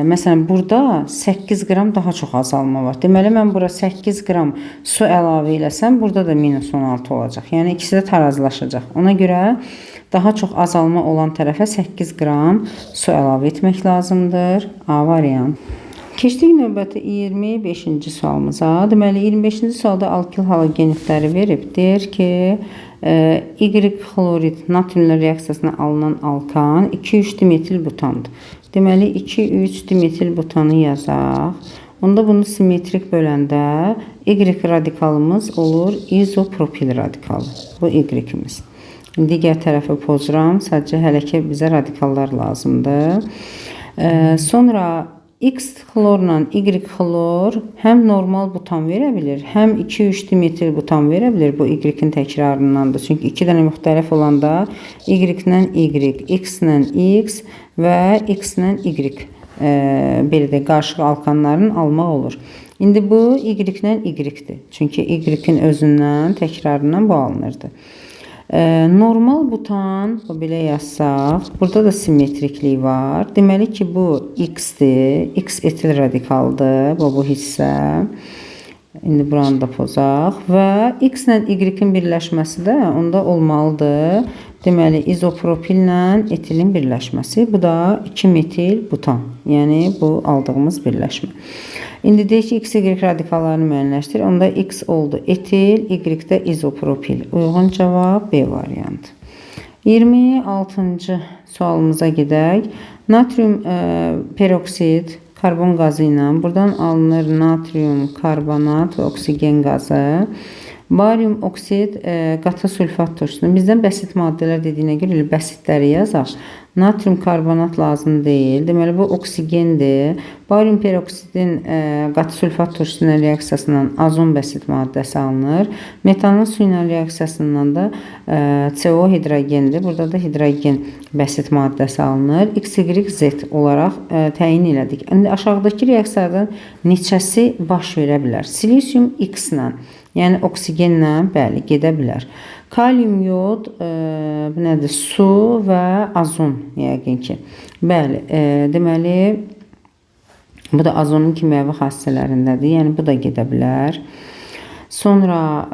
məsələn, burada 8 qram daha çox azalma var. Deməli, mən bura 8 qram su əlavə eləsəm, burada da minus 16 olacaq. Yəni, ikisi də tarazlaşacaq. Ona görə daha çox azalma olan tərəfə 8 qram su əlavə etmək lazımdır. A variant. Keçdik növbəti 25-ci sualımıza. Deməli, 25-ci sualda alkil halogenitləri verib. Deyir ki, Y-klorid natriumla reaksiyasına alınan alkan 2,3 dimetil butandır. Deməli, 2,3 dimetil butanı yazaq. Onda bunu simmetrik böləndə Y radikalımız olur izopropil radikalı. Bu Y-imiz. Digər tərəfə pozuram. Sadəcə hələ ki bizə radikallar lazımdır. Sonra X xlorla Y xlor həm normal butan verə bilir, həm 2,3 dimetil butan verə bilir. Bu Y-in təkrarındandır. Çünki 2 dənə müxtəlif olanda Y-lə Y, X-lə X və X-lə Y belə də qarışıq alkanların almaq olur. İndi bu Y-lə Y-dir. Çünki Y-in özündən, təkrarından bu alınırdı. Normal butan, belə yazsaq, burada da simmetriklik var. Deməli ki, bu X-dir. X etil radikaldır, bu hissə. İndi buranı da pozaq. Və X ilə Y-in birləşməsi də onda olmalıdır. Deməli, izopropillə etilin birləşməsi. Bu da 2 metil butan. Yəni, bu aldığımız birləşmə. İndi deyək ki, X, Y radikallarını müəyyənləşdir. Onda X oldu etil, Y-də izopropil. Uyğun cavab B variantı. 26-cı sualımıza gedək. Natrium peroksid karbon qazı ilə buradan alınır natrium karbonat və oksigen qazı. Barium oksid qatı sülfat turşusu. Bizdən bəsit maddələr dediyinə görə bəsitləri yazaq. Natrium karbonat lazım deyil. Deməli, bu oksigendir. Barium peroksidin qatı sülfat turşusunun reaksiyasından azon bəsit maddəsi alınır. Metanın su ilə reaksiyasından da CO hidrogendir. Burada da hidrogen bəsit maddəsi alınır. X, Y, Z olaraq təyin elədik. İndi aşağıdakı reaksiyalardan neçəsi baş verə bilər? Silisium X-lə, yəni oksigenlə, bəli, gedə bilər. Kalium, yod, nədir? Su və azon, yəqin ki. Bəli, deməli, bu da azonun kimyəvi xassələrindədir, yəni bu da gedə bilər. Sonra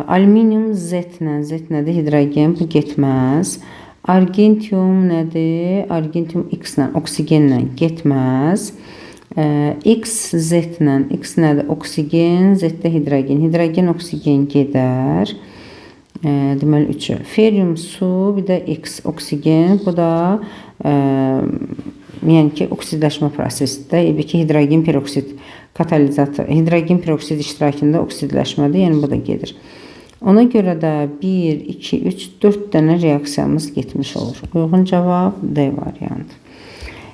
alüminium Z-lə, Z nədir? Hidrogen, bu getməz. Argentium nədir? Argentium X-lə, oksigenlə getməz. X, Z-lə, X nədir? Oksigen, Z-də hidrogen. Hidrogen, oksigen gedər. Deməli, 3-ü. Ferium, su, bir də X, oksigen. Bu da yəni ki, oksidləşmə prosesidir. Bir ki, hidrogen peroksid katalizator. Hidrogen peroksid iştirakında oksidləşmədir. Yəni, bu da gedir. Ona görə də 1, 2, 3, 4 dənə reaksiyamız getmiş olur. Uyğun cavab D variantı.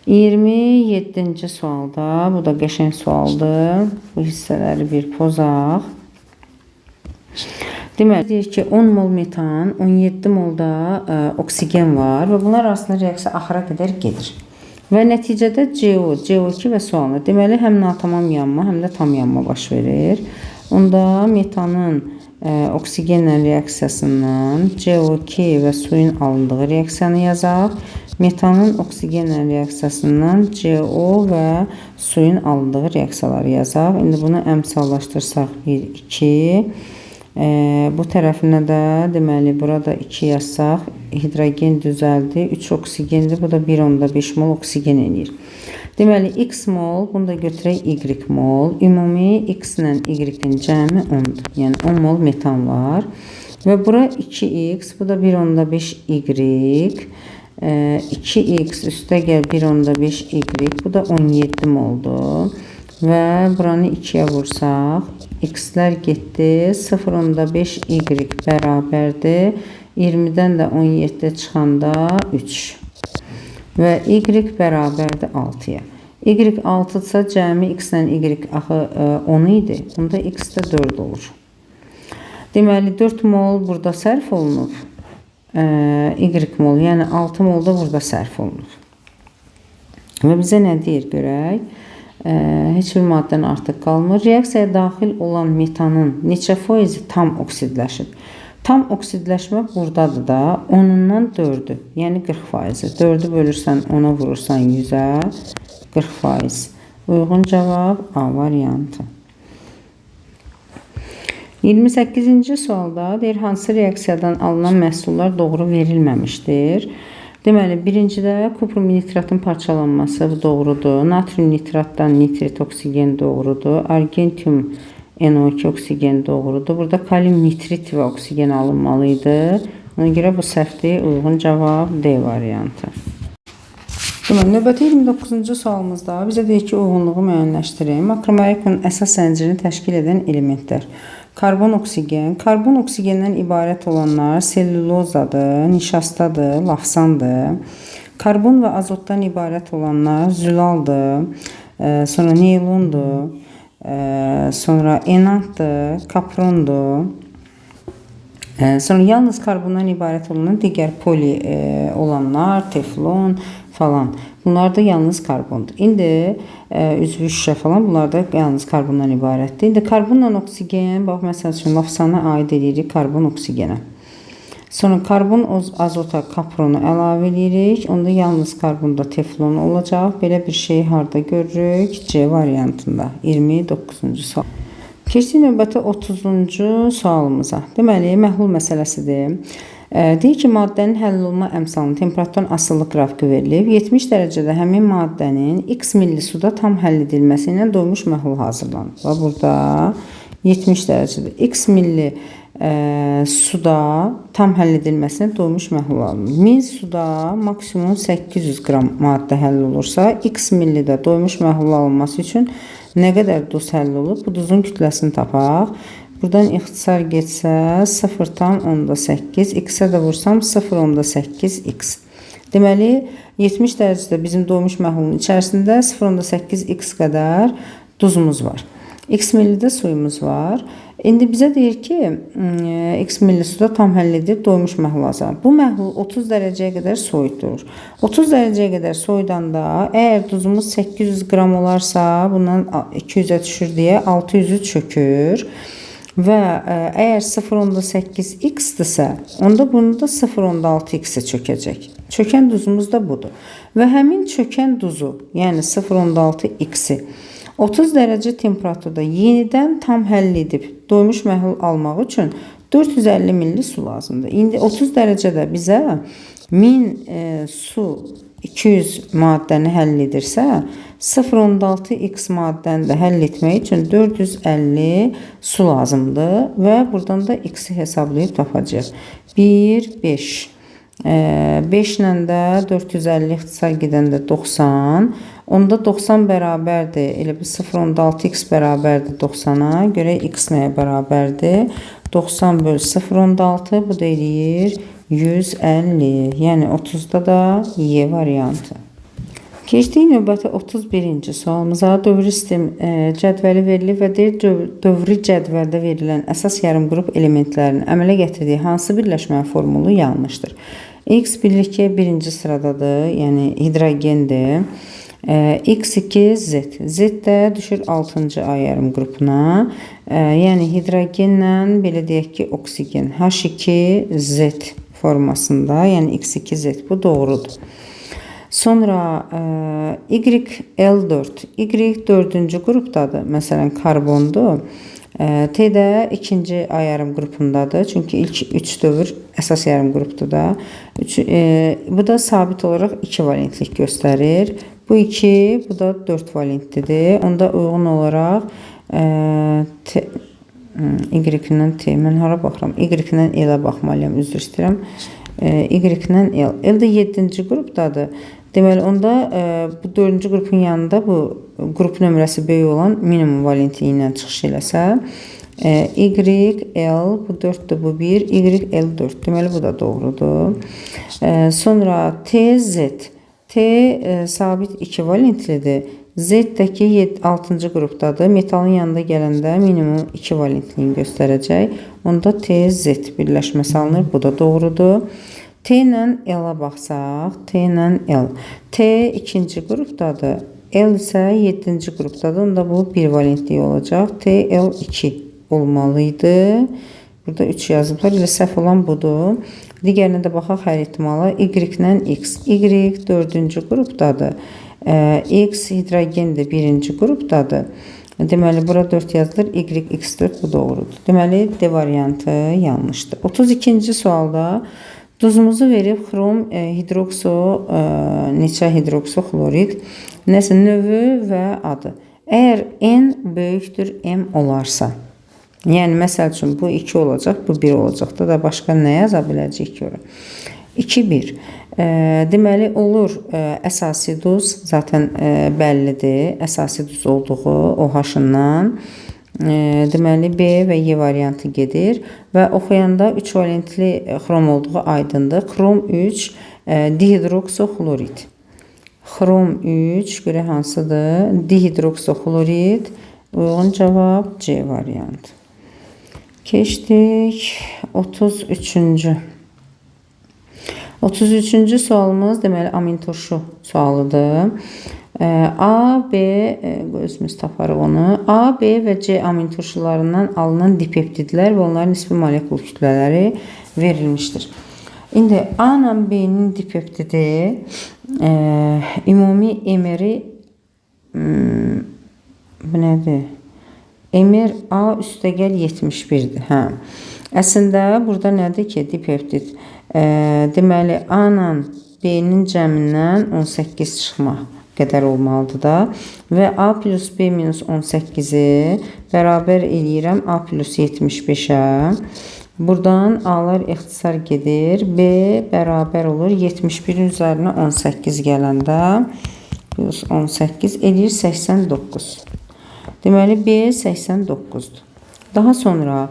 27-ci sualda, bu da qəşəng sualdır. Bu hissələri bir pozaq. Deməli, deyir ki, 10 mol metan, 17 molda oksigen var və bunlar arasında reaksiya axıra qədər gedir. Və nəticədə CO, CO2 və su alınır. Deməli, həm natamam yanma, həm də tam yanma baş verir. Onda metanın oksigenlə reaksiyasından CO2 və suyun alındığı reaksiyanı yazaq. Metanın oksigenlə reaksiyasından CO və suyun alındığı reaksiyaları yazaq. İndi bunu əmsallaşdırsaq 1, 2. Bu tərəfinə də deməli burada 2 yazsaq hidrogen düzəldi, 3 oksigendir. Bu da 1,5 mol oksigen eləyir. Deməli x mol, bunu da götürək y mol. Ümumi x ilə y-in cəmi 10-dur. Yəni 10 mol metan var. Və bura 2x, bu da 1,5 y. 2x üstə gəl 1,5 y, bu da 17 moldur. Və buranı 2-yə vursaq, x-lər getdi, 0,5 y bərabərdir. 20-dən də 17 çıxanda 3. Və y bərabərdir 6-ya. Y 6-dırsa cəmi x ilə y axı 10 idi. Bunda x də 4 olur. Deməli 4 mol burada sərf olunub. Y mol, yəni 6 mol da burada sərf olunub. Və bizə nə deyir görək? Heç bir maddən artıq qalmır. Reaksiyaya daxil olan metanın neçə faizi tam oksidləşib? Tam oksidləşmə buradadır da, 10-undan 4-ü, yəni 40%. 4-ü bölürsən, 10-a vurursan 100-ə, 40%. Uyğun cavab A variantı. 28-ci sualda deyir, hansı reaksiyadan alınan məhsullar doğru verilməmişdir? Deməli, birincidə kuprum nitratın parçalanması doğrudur. Natrium nitratdan nitrit oksigen doğrudur. Argentium NO2 oksigen doğrudur. Burada kalium nitrit və oksigen alınmalıydı. Ona görə bu səhvdir. Uyğun cavab D variantı. Deməli, növbəti 29-cu sualımızda bizə deyir ki, uyğunluğu müəyyənləşdirin. Makromolekülün əsas zəncirini təşkil edən elementlər. Karbon oksigen. Karbon oksigenden ibarət olanlar sellulozadır, nişastadır, lafsandır. Karbon və azotdan ibarət olanlar zülaldır, sonra neylondur, sonra enantdır, kaprondur. Sonra yalnız karbondan ibarət olan digər poli olanlar, teflon falan. Bunlar da yalnız karbondur. İndi üzvü şüşə falan bunlar da yalnız karbondan ibarətdir. İndi karbonla oksigen, bax məsəl üçün lafsana aid edirik karbon oksigenə. Sonra karbon azota kapronu əlavə edirik. Onda yalnız karbonda teflon olacaq. Belə bir şey harda görürük? C variantında. 29-cu sual. Keçdik növbəti 30-cu sualımıza. Deməli, məhlul məsələsidir. Deyir ki, maddənin həll olma əmsalının temperaturdan asılılıq qrafiki verilib. 70 dərəcədə həmin maddənin x milli suda tam həll edilməsi ilə doymuş məhlul hazırlanır. Və burada 70 dərəcədə x milli suda tam həll edilməsinə doymuş məhlul alınır. 1000 suda maksimum 800 qram maddə həll olursa, x millidə doymuş məhlul alınması üçün nə qədər duz həll olub? Bu duzun kütləsini tapaq. Buradan ixtisar getsə 0,8, x-ə də vursam 0,8 x. Deməli, 70 dərəcədə bizim doymuş məhlulun içərisində 0,8 x qədər duzumuz var. X millidə suyumuz var. İndi bizə deyir ki, x milli suda tam həll edib doymuş məhlul azalır. Bu məhlul 30 dərəcəyə qədər soyudur. 30 dərəcəyə qədər soyudanda, əgər duzumuz 800 qram olarsa, bundan 200-ə düşür deyə 600-ü çökür. Və əgər 0,8 x-dirsə, onda bunu da 0,6 x-ə çökəcək. Çökən duzumuz da budur. Və həmin çökən duzu, yəni 0,6 x-i 30 dərəcə temperaturda yenidən tam həll edib doymuş məhlul almaq üçün 450 milli su lazımdır. İndi 30 dərəcədə bizə 1000 su 200 maddəni həll edirsə, 0,6 x maddəni də həll etmək üçün 450 su lazımdır və buradan da x-i hesablayıb tapacağıq. 1, 5. 5 ilə də 450 ixtisar gedəndə 90. Onda 90 bərabərdir. Elə bir 0.6x bərabərdir 90-a. Görək x nəyə bərabərdir? 90 bölü 0.6 bu da eləyir 150. Yəni 30-da da Y variantı. Keçdik növbəti 31-ci sualımıza. Dövrü sistem cədvəli verilir və deyir, dövrü cədvəldə verilən əsas yarımqrup elementlərinin əmələ gətirdiyi hansı birləşmə formulu yanlışdır? X bilirik ki, birinci sıradadır, yəni hidrogendir. X2 Z. Z də düşür 6-cı A yarımqrupuna. Yəni hidrogenlə belə deyək ki, oksigen H2 Z formasında, yəni X2 Z bu doğrudur. Sonra YL4. Y 4-cü qrupdadır. Məsələn, karbondur. T də ikinci A yarım qrupundadır. Çünki ilk 3 dövr əsas yarım qrupdur da. Bu da sabit olaraq 2 valentlik göstərir. Bu 2, bu da 4 valentlidir. Onda uyğun olaraq Y-dən T, mən hara baxıram? Y-dən L-ə baxmalıyam, üzr istəyirəm. Y-dən L. L də 7-ci qrupdadır. Deməli, onda bu 4-cü qrupun yanında bu qrup nömrəsi böyük olan minimum valentliyi ilə çıxış eləsə, YL, bu 4-dür, bu 1, YL4. Deməli, bu da doğrudur. Sonra TZ. T sabit 2 valentlidir. Z-dəki 6-cı qrupdadır. Metalın yanında gələndə minimum 2 valentliyini göstərəcək. Onda TZ birləşməsi alınır. Bu da doğrudur. T ilə L-a baxsaq, T ilə L. T ikinci qrupdadır. L isə 7-ci qrupdadır. Onda bu 1 valentliyi olacaq. TL2 olmalıydı. Burada 3 yazıblar. Elə səhv olan budur. Digərinə də baxaq hər ehtimala. Y ilə X. Y 4-cü qrupdadır. X hidrogendir, 1-ci qrupdadır. Deməli, bura 4 yazılır. YX4 bu doğrudur. Deməli, D variantı yanlışdır. 32-ci sualda duzumuzu verib xrom hidrokso, neçə hidroksoxlorid, nəsə növü və adı. Əgər N böyükdür M olarsa, yəni məsəl üçün bu 2 olacaq, bu 1 olacaq da başqa nə yaza biləcək ki? 2-1. Deməli, olur əsasi duz, zaten bəllidir, əsasi duz olduğu OH-ından. Deməli, B və Y variantı gedir və oxuyanda 3 valentli xrom olduğu aydındır. Xrom 3 dihidroksoxlorid. Xrom 3, görə hansıdır? Dihidroksoxlorid. Uyğun cavab C variantı. Keçdik 33-cü. 33-cü sualımız deməli amin turşu sualıdır. A, B, özümüz taparıq onu. A, B və C amin turşularından alınan dipeptidlər və onların nisbi molekul kütlələri verilmişdir. İndi A ilə B-nin dipeptidi ümumi emeri bu nədir? Emer A üstəgəl 71-dir. Əslində burada nədir ki, dipeptid? Deməli, A ilə B-nin cəmindən 18 çıxmaq qədər olmalıdır da və A plus B minus 18-i bərabər eləyirəm A plus 75-ə. Buradan A'lar ixtisar gedir. B bərabər olur 71-in üzərinə 18 gələndə plus 18 eləyir 89. Deməli B 89-dur. Daha sonra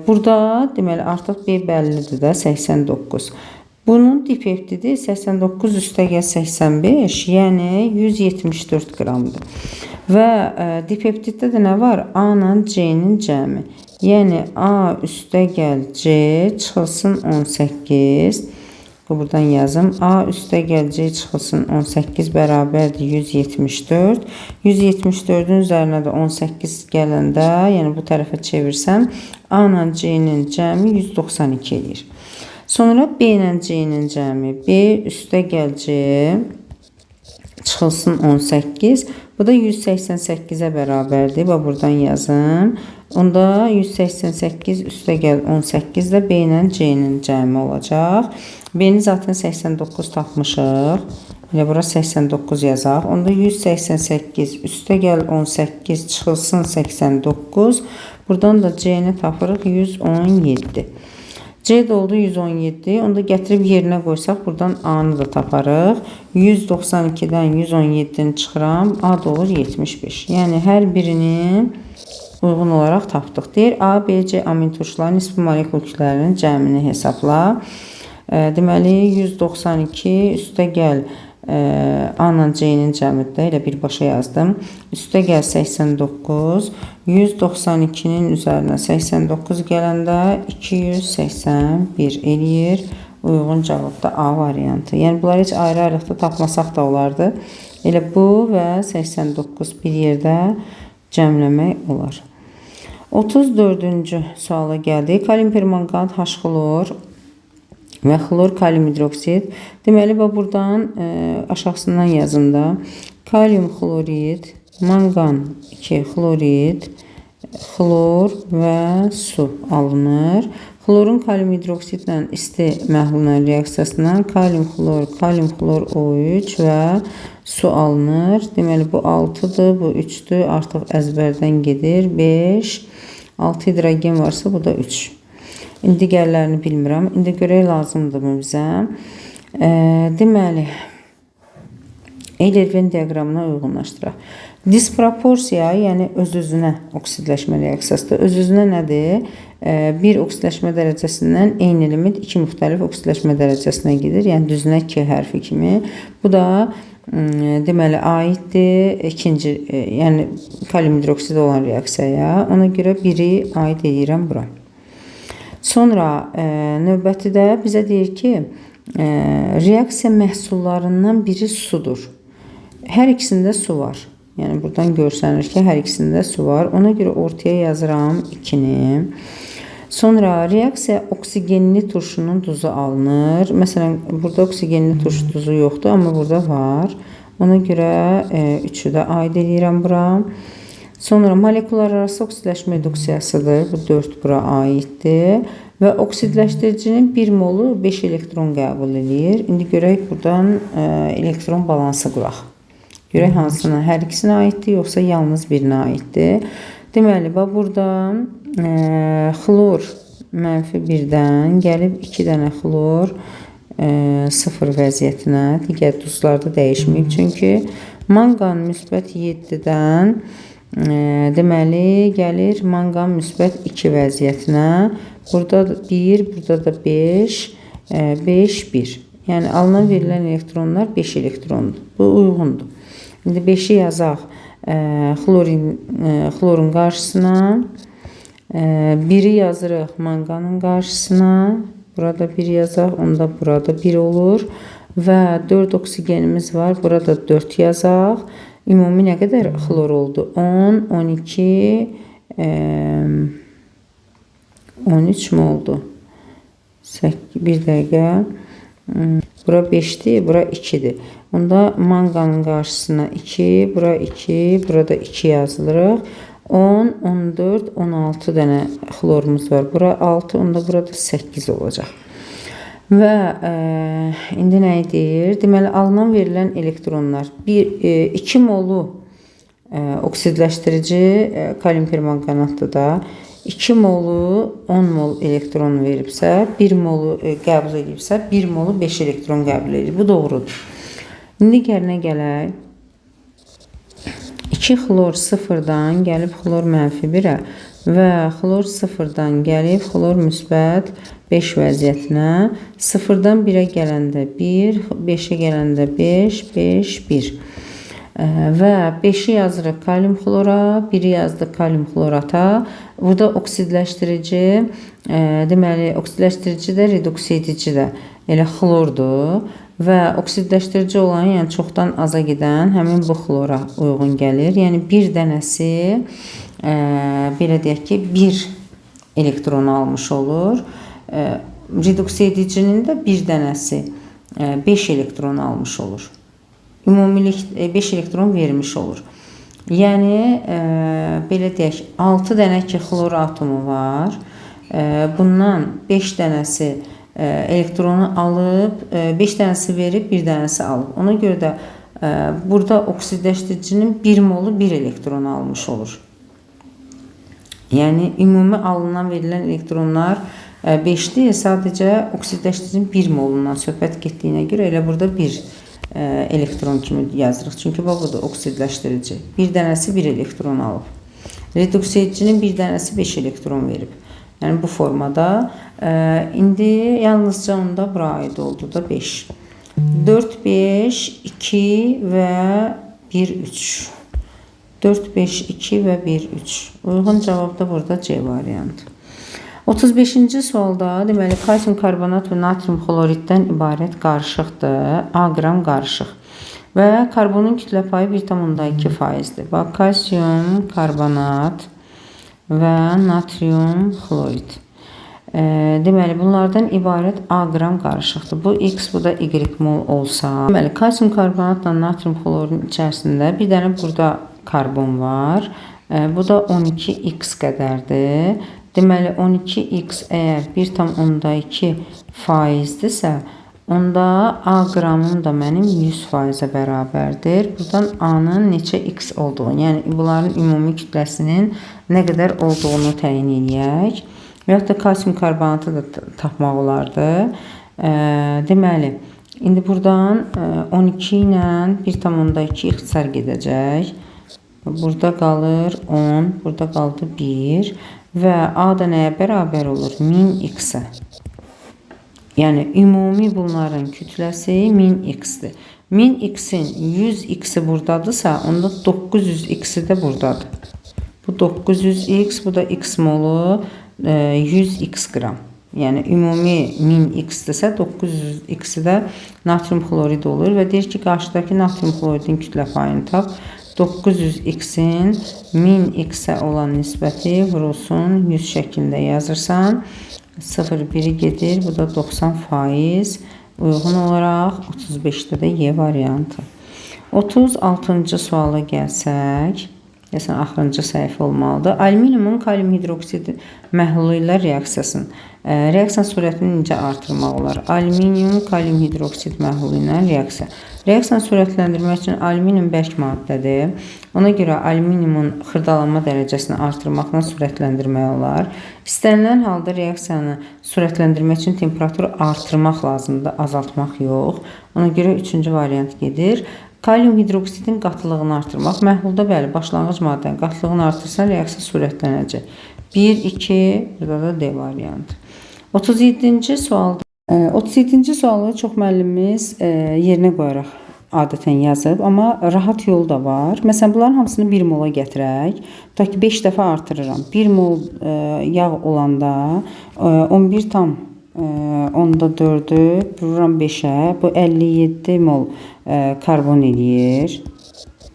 burada deməli artıq B bəllidir də 89. Bunun dipeptidi 89 üstəgəl 85, yəni 174 qramdır. Və dipeptiddə də nə var? A ilə C-nin cəmi. Yəni A üstəgəl C çıxılsın 18. Buradan yazım. A üstəgəl C çıxılsın 18 bərabərdir 174. 174-ün üzərinə də 18 gələndə, yəni bu tərəfə çevirsəm, A ilə C-nin cəmi 192 edir. Sonra B ilə C-nin cəmi. B üstəgəl C çıxılsın 18. Bu da 188-ə bərabərdir. Və buradan yazım. Onda 188 üstəgəl 18 də B ilə C-nin cəmi olacaq. B-ni zaten 89 tapmışıq. Elə bura 89 yazaq. Onda 188 üstəgəl 18 çıxılsın 89. Buradan da C-ni tapırıq 117. C oldu 117. Onu da gətirib yerinə qoysaq buradan A-nı da taparıq. 192-dən 117-ni çıxıram. A olur 75. Yəni hər birini uyğun olaraq tapdıq. Deyir A, B, C amin turşuların nisbi molekul kütlələrinin cəmini hesabla. Deməli 192 üstə gəl A-la C-nin cəmidir. Elə birbaşa yazdım. Üstə gəl 89. 192-nin üzərinə 89 gələndə 281 eləyir. Uyğun cavab da A variantı. Yəni bunları heç ayrı-ayrılıqda tapmasaq da olardı. Elə bu və 89 bir yerdə cəmləmək olar. 34-cü suala gəldik. Kalium permanganat H-xlor və xlor kalium hidroksid. Deməli, buradan aşağısından yazımda kalium xlorid, mangan 2 xlorid, xlor və su alınır. Xlorun kalium hidroksidlə isti məhlulun reaksiyasından kalium xlor O3 və su alınır. Deməli, bu 6-dır, bu 3-dür. Artıq əzbərdən gedir. 5, 6 hidrogen varsa, bu da 3. İndi digərlərini bilmirəm. İndi görək lazımdır mı bizə. Deməli, Euler-Venn diaqramına uyğunlaşdıraq. Disproporsiya, yəni öz-özünə oksidləşmə reaksiyasıdır. Öz-özünə nədir? Bir oksidləşmə dərəcəsindən eyni element 2 müxtəlif oksidləşmə dərəcəsinə gedir. Yəni düzünə 2 hərfi kimi. Bu da deməli aiddir ikinci, yəni kalium hidroksidi olan reaksiyaya. Ona görə biri aid edirəm bura. Sonra növbəti də bizə deyir ki, reaksiya məhsullarından biri sudur. Hər ikisində su var. Yəni buradan görsənir ki, hər ikisində su var. Ona görə ortaya yazıram 2-ni. Sonra reaksiya oksigenli turşunun duzu alınır. Məsələn, burada oksigenli turşu duzu yoxdur, amma burada var. Ona görə 3-ü də aid edirəm bura. Sonra molekular arası oksidləşmə reduksiyasıdır. Bu 4 bura aiddir. Və oksidləşdiricinin 1 molu 5 elektron qəbul edir. İndi görək buradan elektron balansı quraq. Görək hansına, hər ikisinə aiddir, yoxsa yalnız birinə aiddir. Deməli, buradan xlor -1-dən gəlib 2 dənə xlor 0 vəziyyətinə, digər duzlarda dəyişməyib. Çünki mangan -7-dən deməli gəlir mangan -2 vəziyyətinə. Burada 1, burada da 5, 5, 1. Yəni alınan verilən elektronlar 5 elektrondur. Bu uyğundur. İndi 5-i yazaq xlorun qarşısına. 1-i yazırıq manganın qarşısına. Burada 1 yazaq, onda burada 1 olur. Və 4 oksigenimiz var. Burada 4 yazaq. Ümumi nə qədər xlor oldu? 10, 12, 13 mi oldu? 1 dəqiqə. Bura 5-dir, bura 2-dir. Onda manganın qarşısına 2, bura 2, burada 2 yazılırıq. 10, 14, 16 dənə xlorumuz var. Bura 6, onda burada 8 olacaq. Və indi nə deyir? Deməli, alınan verilən elektronlar 2 molu oksidləşdirici kalium permanganatdır da 2 molu 10 mol elektron veribsə, 1 molu qəbul edibsə, 1 molu 5 elektron qəbul edir. Bu doğrudur. İndi gərinə gələk. 2 xlor 0-dan gəlib xlor -1-ə və xlor 0-dan gəlib xlor -5 vəziyyətinə. 0-dan 1-ə gələndə 1, 5-ə gələndə 5, 5, 1. Və 5-i yazırıq kalium xlora, 1-i yazdıq kalium xlorata. Burada oksidləşdirici, deməli, oksidləşdirici də, reduksiya edici də elə xlordur. Və oksidləşdirici olan, yəni çoxdan aza gedən həmin bu xlora uyğun gəlir. Yəni bir dənəsi, belə deyək ki, 1 elektron almış olur. Reduksiya edicinin də bir dənəsi 5 elektron almış olur. Ümumilik 5 elektron vermiş olur. Yəni, belə deyək, 6 dənə ki, xlor atomu var. Bundan 5 dənəsi elektronu alıb, 5 dənəsi verib, 1 dənəsi alıb. Ona görə də burada oksidləşdiricinin 1 molu 1 elektron almış olur. Yəni, ümumi alınan verilən elektronlar 5-dir. Sadəcə oksidləşdiricinin 1 molundan söhbət getdiyinə görə elə burada 1 elektron kimi yazırıq. Çünki budur oksidləşdirici. Bir dənəsi 1 elektron alıb. Reduks edicinin bir dənəsi 5 elektron verib. Yəni bu formada. İndi yalnızca onda bura aid oldu da 5. 4, 5, 2 və 1, 3. 4, 5, 2 və 1, 3. Uyğun cavab da burada C variantı. 35-ci sualda deməli kalsium karbonat və natrium xloriddən ibarət qarışıqdır. A qram qarışıq. Və karbonun kütlə payı 1,2%-dir. Bax, kalsium karbonat və natrium xlorid. Deməli, bunlardan ibarət A qram qarışıqdır. Bu X, bu da Y mol olsa. Deməli, kalsium karbonatla natrium xloridin içərisində bir dənə burada karbon var. Bu da 12X qədərdir. Deməli, 12X əgər 1,2%-dirsə, onda A qramım da mənim 100%-ə bərabərdir. Buradan A-nın neçə X olduğunu, yəni bunların ümumi kütləsinin nə qədər olduğunu təyin edək. Və yaxud da kalsium karbonatı da tapmaq olardı. Deməli, indi buradan 12 ilə 1,2 ixtisar gedəcək. Burada qalır 10, burada qaldı 1 və A da nəyə bərabər olur? 1000X-ə. Yəni, ümumi bunların kütləsi 1000X-dir. 1000X-in 100X-i buradadırsa, onda 900X-i də buradadır. Bu 900X, bu da X molu 100X qram. Yəni, ümumi 1000X-dirsə, 900X-i də natrium xlorid olur və deyir ki, qarşıdakı natrium xloridin kütlə payını tap. 900X-in 1000X-ə olan nisbəti vurulsun 100 şəklində yazırsan. 0,1 gedir. Bu da 90%. Uyğun olaraq 35-də də Y variantı. 36-cı suala gəlsək, desən axırıncı səhifə olmalıdır. Alüminiumun kalium hidroksidi məhlulu ilə reaksiya sürətini necə artırmaq olar? Alüminium kalium hidroksid məhlulu ilə reaksiya. Reaksiyanı sürətləndirmək üçün alüminium bərk maddədir. Ona görə alüminiumun xırdalanma dərəcəsini artırmaqla sürətləndirmək olar. İstənilən halda reaksiyanı sürətləndirmək üçün temperaturu artırmaq lazımdır, azaltmaq yox. Ona görə 3-cü variant gedir. Kalium hidroksidin qatılığını artırmaq. Məhlulda bəli, başlanğıc maddənin qatılığını artırsa reaksiya sürətlənəcək. 1, 2, burada da D variantı. 37-ci sualda 37-ci sualı çox müəllimimiz yerinə qoyaraq adətən yazıb, amma rahat yolu da var. Məsələn, bunların hamısını 1 mola gətirək. Tutaq ki, 5 dəfə artırıram. 1 mol yağ olanda 11 tam onda 4-ü vururam 5-ə. Bu 57 mol karbon eləyir.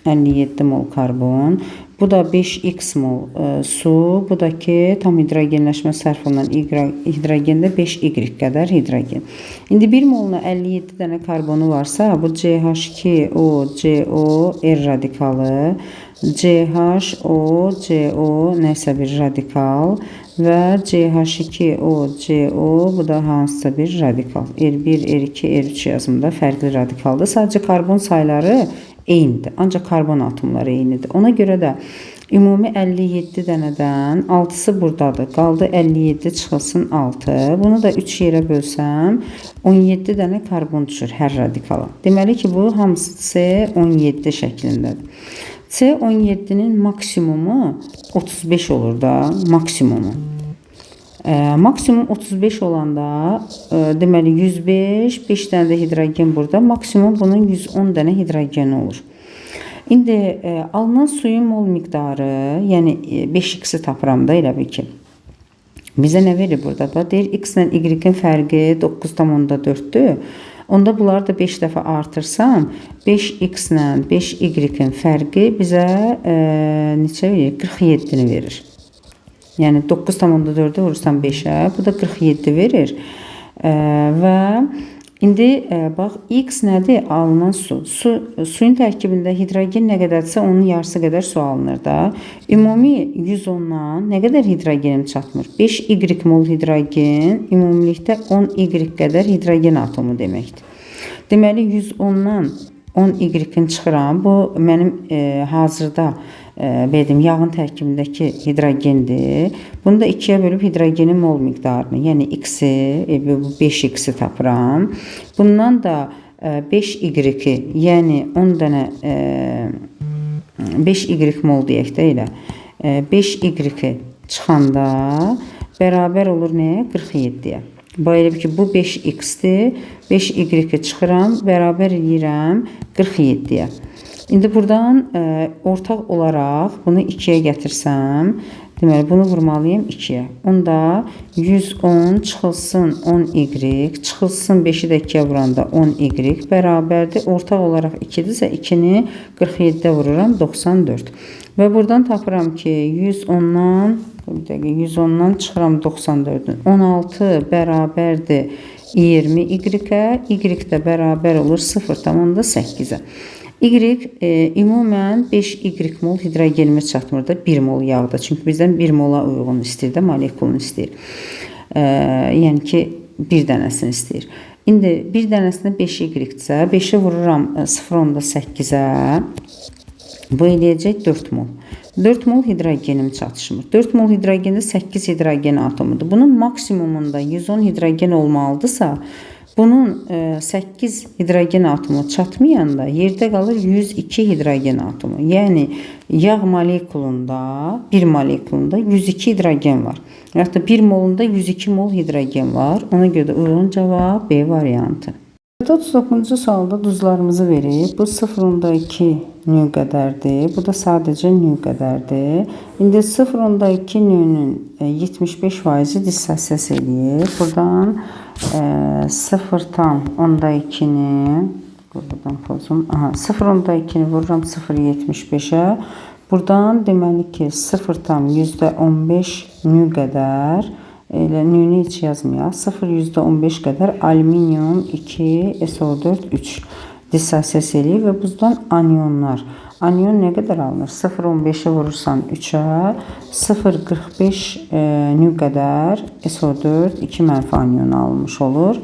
57 mol karbon. Bu da 5x mol su. Bu da ki, tam hidrogenləşmə sərf olunan hidrogəndə 5y qədər hidrogen. İndi 1 moluna 57 dənə karbonu varsa, bu CH2O, CO, R radikalı, CHO, CO, nəsə bir radikal və CH2O, CO, bu da hansısa bir radikal. R1, R2, R3 yazımda fərqli radikaldır. Sadəcə karbon sayları eynidir. Ancaq karbon atomları eynidir. Ona görə də ümumi 57 dənədən 6-sı buradadır. Qaldı 57 çıxılsın 6. Bunu da 3 yerə bölsəm 17 dənə karbon düşür hər radikala. Deməli ki, bu hamısı C17 şəklindədir. C17-nin maksimumu 35 olur da, maksimumu. Maksimum 35 olanda deməli 105, 5 dənə də hidrogen burada. Maksimum bunun 110 dənə hidrogen olur. İndi alınan suyun mol miqdarı, yəni 5x-i tapıram da elə bil ki. Bizə nə verir burada? Deyir, x ilə y-in fərqi 9,4-dür. Onda bunları da 5 dəfə artırsam, 5x ilə 5y-in fərqi bizə neçə verir? 47-ni verir. Yəni 9,4-ü vurursam 5-ə, bu da 47 verir. Və indi bax, x nədir? Alınan su. Suyun tərkibində hidrogen nə qədərdirsə, onun yarısı qədər su alınır da. Ümumi 110-dan nə qədər hidrogenim çatmır? 5y mol hidrogen, ümumilikdə 10y qədər hidrogen atomu deməkdir. Deməli, 110-dan 10y-in çıxıram. Bu, mənim hazırda Bedim yağın tərkibindəki hidrogendir. Bunu da 2-yə bölüb hidrogenin mol miqdarını, yəni x-i, bu 5x-i tapıram. Bundan da 5y-i, yəni 10 dənə 5y mol deyək də elə. 5y çıxanda bərabər olur nəyə? 47-yə. Belə ki, bu 5x-dir. 5y çıxıram, bərabər edirəm 47-yə. İndi buradan ortaq olaraq bunu 2-yə gətirsəm, deməli bunu vurmalıyım 2-yə. Onda 110 çıxılsın 10y, çıxılsın 5-i də 2-yə vuranda 10y bərabərdir. Ortaq olaraq 2-dirsə 2-ni 47-də vururam 94. Və buradan tapıram ki 110-dan çıxıram 94-ün. 16 bərabərdir 20y-ə, y də bərabər olur 0,8-ə. Y ümumən 5y mol hidrogenimiz çatmır da 1 mol yağda. Çünki bizdən 1 mola uyğun istəyir də, molekulunu istəyir. Yəni ki, bir dənəsini istəyir. İndi bir dənəsinə 5y-dirsə, 5-i vururam 0,8-ə, bu eləyəcək 4 mol. 4 mol hidrogenim çatışmır. 4 mol hidrogende 8 hidrogen atomudur. Bunun maksimumunda 110 hidrogen olmalıdırsa, bunun 8 hidrogen atomu çatmayanda yerdə qalır 102 hidrogen atomu. Yəni yağ molekulunda, bir molekulunda 102 hidrogen var. Yaxud da 1 molunda 102 mol hidrogen var. Ona görə də uyğun cavab B variantı. 39-cu sualda duzlarımızı verib. Bu 0,2 növ qədərdir. Bu da sadəcə növ qədərdir. İndi 0,2 növünün 75%-i dissosiasiya eləyir. Buradan 0,2-ni buradan pozum. 0,2-ni vururam 0,75-ə. Buradan deməli ki 0,15 növ qədər, elə növünü heç yazmayaq, 0,15 qədər alüminium 2 SO4 3 dissosiasiya eləyir və buzdan anionlar. Anion nə qədər alınır? 0,15-ə vurursan 3-ə, 0,45 növ qədər SO4 2 mənfi anion alınmış olur.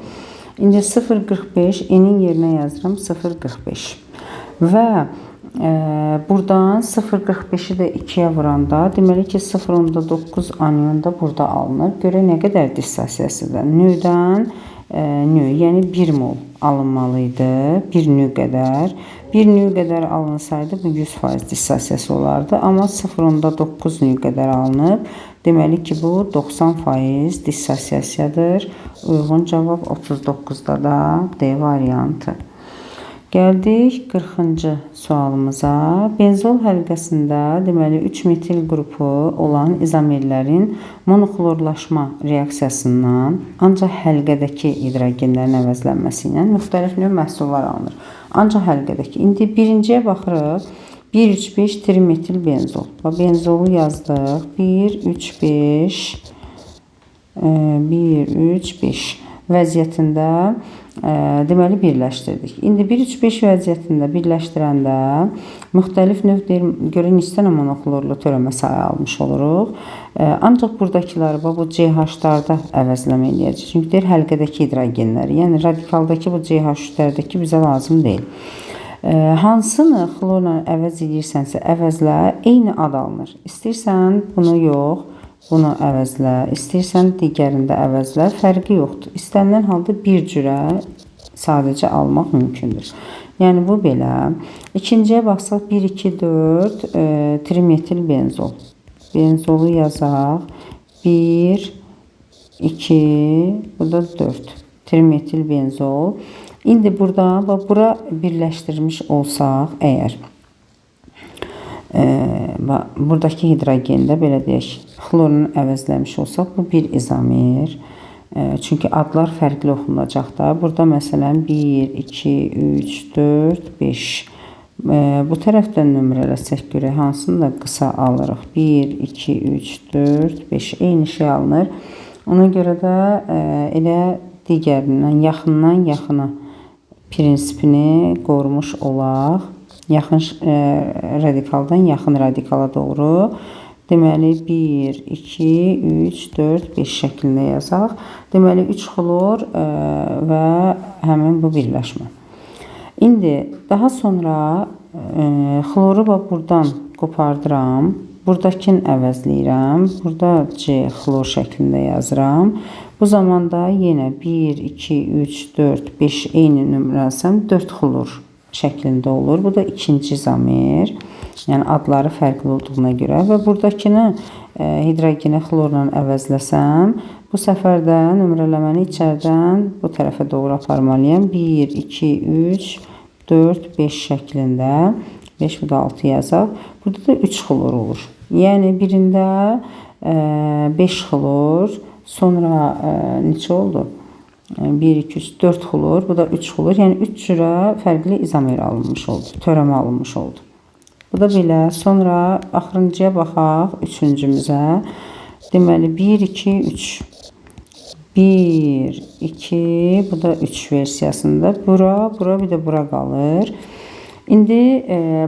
İndi 0,45 N-in yerinə yazıram 0,45 və buradan 0,45-i də 2-yə vuranda deməli ki 0,9 anion da burada alınır. Görə nə qədər dissosiyasıdır? Növdən növ, yəni 1 mol alınmalıydı. 1 növ qədər. 1 növ qədər alınsaydı bu 100% dissosiyası olardı. Amma 0,9 növ qədər alınıb. Deməli ki bu 90% dissosiyasiyadır. Uyğun cavab 39-da da D variantı. Gəldik 40-cı sualımıza. Benzol həlqəsində deməli 3 metil qrupu olan izomerlərin monoxlorlaşma reaksiyasından ancaq həlqədəki hidrogenlərin əvəzlənməsi ilə müxtəlif növ məhsullar alınır. Ancaq həlqədəki. İndi birinciyə baxırıq. 1,3,5 trimetil benzol. Benzolu yazdıq. 1,3,5 1,3,5 vəziyyətində deməli birləşdirdik. İndi 1,3,5 vəziyyətində birləşdirəndə müxtəlif növ görə neçə dənə monoxlorlu törəmə sayı almış oluruq. Ancaq buradakıları bu CH-larda əvəzləmə eləyəcək. Çünki deyir həlqədəki hidrogenləri, yəni radikaldakı bu CH3-dərdəki bizə lazım deyil. Hansını xlorla əvəz edirsənsə əvəzlə eyni ad alınır. İstəyirsən bunu yox, bunu əvəzlə, istəyirsən digərində əvəzlə, fərqi yoxdur. İstənilən halda bir cürə sadəcə almaq mümkündür. Yəni bu belə. İkinciyə baxsaq 1, 2, 4 trimetil benzol. Benzolu yazaq. 1, 2, bu da 4 trimetil benzol. İndi burada bura birləşdirmiş olsaq əgər buradakı hidrogende belə deyək, xlorunu əvəzləmiş olsaq, bu bir izomer. Çünki adlar fərqli oxunacaq da. Burada məsələn 1, 2, 3, 4, 5. Bu tərəfdən nömrələsək görək, hansını da qısa alırıq. 1, 2, 3, 4, 5. Eyni şey alınır. Ona görə də elə digərindən, yaxından yaxına prinsipini qorumuş olaq. Yaxın radikaldan yaxın radikala doğru. Deməli 1, 2, 3, 4, 5 şəklində yazaq. Deməli 3 xlor və həmin bu birləşmə. İndi daha sonra xloru buradan qopardıram. Buradakini əvəzləyirəm. Burada C xlor şəklində yazıram. Bu zamanda yenə 1, 2, 3, 4, 5 eyni nömrəlsəm 4 xlor şəklində olur. Bu da ikinci zamir. Yəni adları fərqli olduğuna görə və buradakını hidrogeni xlorla əvəzləsəm, bu səfər də nömrələməni içərdən bu tərəfə doğru aparmalıyam. 1, 2, 3, 4, 5 şəklində. 5 bu da 6 yazaq. Burada da 3 xlor olur. Yəni birində 5 xlor, sonra neçə oldu? 1, 2, 3, 4 xlor, bu da 3 xlor. Yəni 3 cürə fərqli izomer alınmış oldu, törəmə alınmış oldu. Bu da belə. Sonra axırıncıya baxaq, üçüncümüzə. Deməli 1, 2, 3. 1, 2, bu da 3 versiyasında. Bura bir də bura qalır. İndi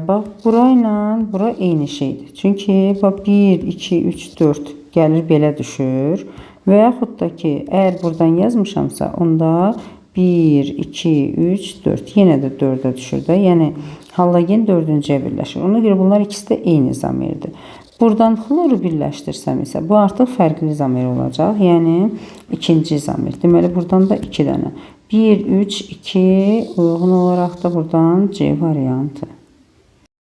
bax, bura ilə bura eyni şeydir. Çünki bax 1, 2, 3, 4 gəlir belə düşür. Və yaxud da ki, əgər buradan yazmışamsa, onda 1, 2, 3, 4 yenə də 4-ə düşür də. Yəni halogen 4-cüyə birləşir. Ona görə bunlar ikisi də eyni izomerdir. Buradan xloru birləşdirsəm isə bu artıq fərqli izomer olacaq. Yəni ikinci izomer. Deməli buradan da 2 dənə. 1, 3, 2 uyğun olaraq da buradan C variantı.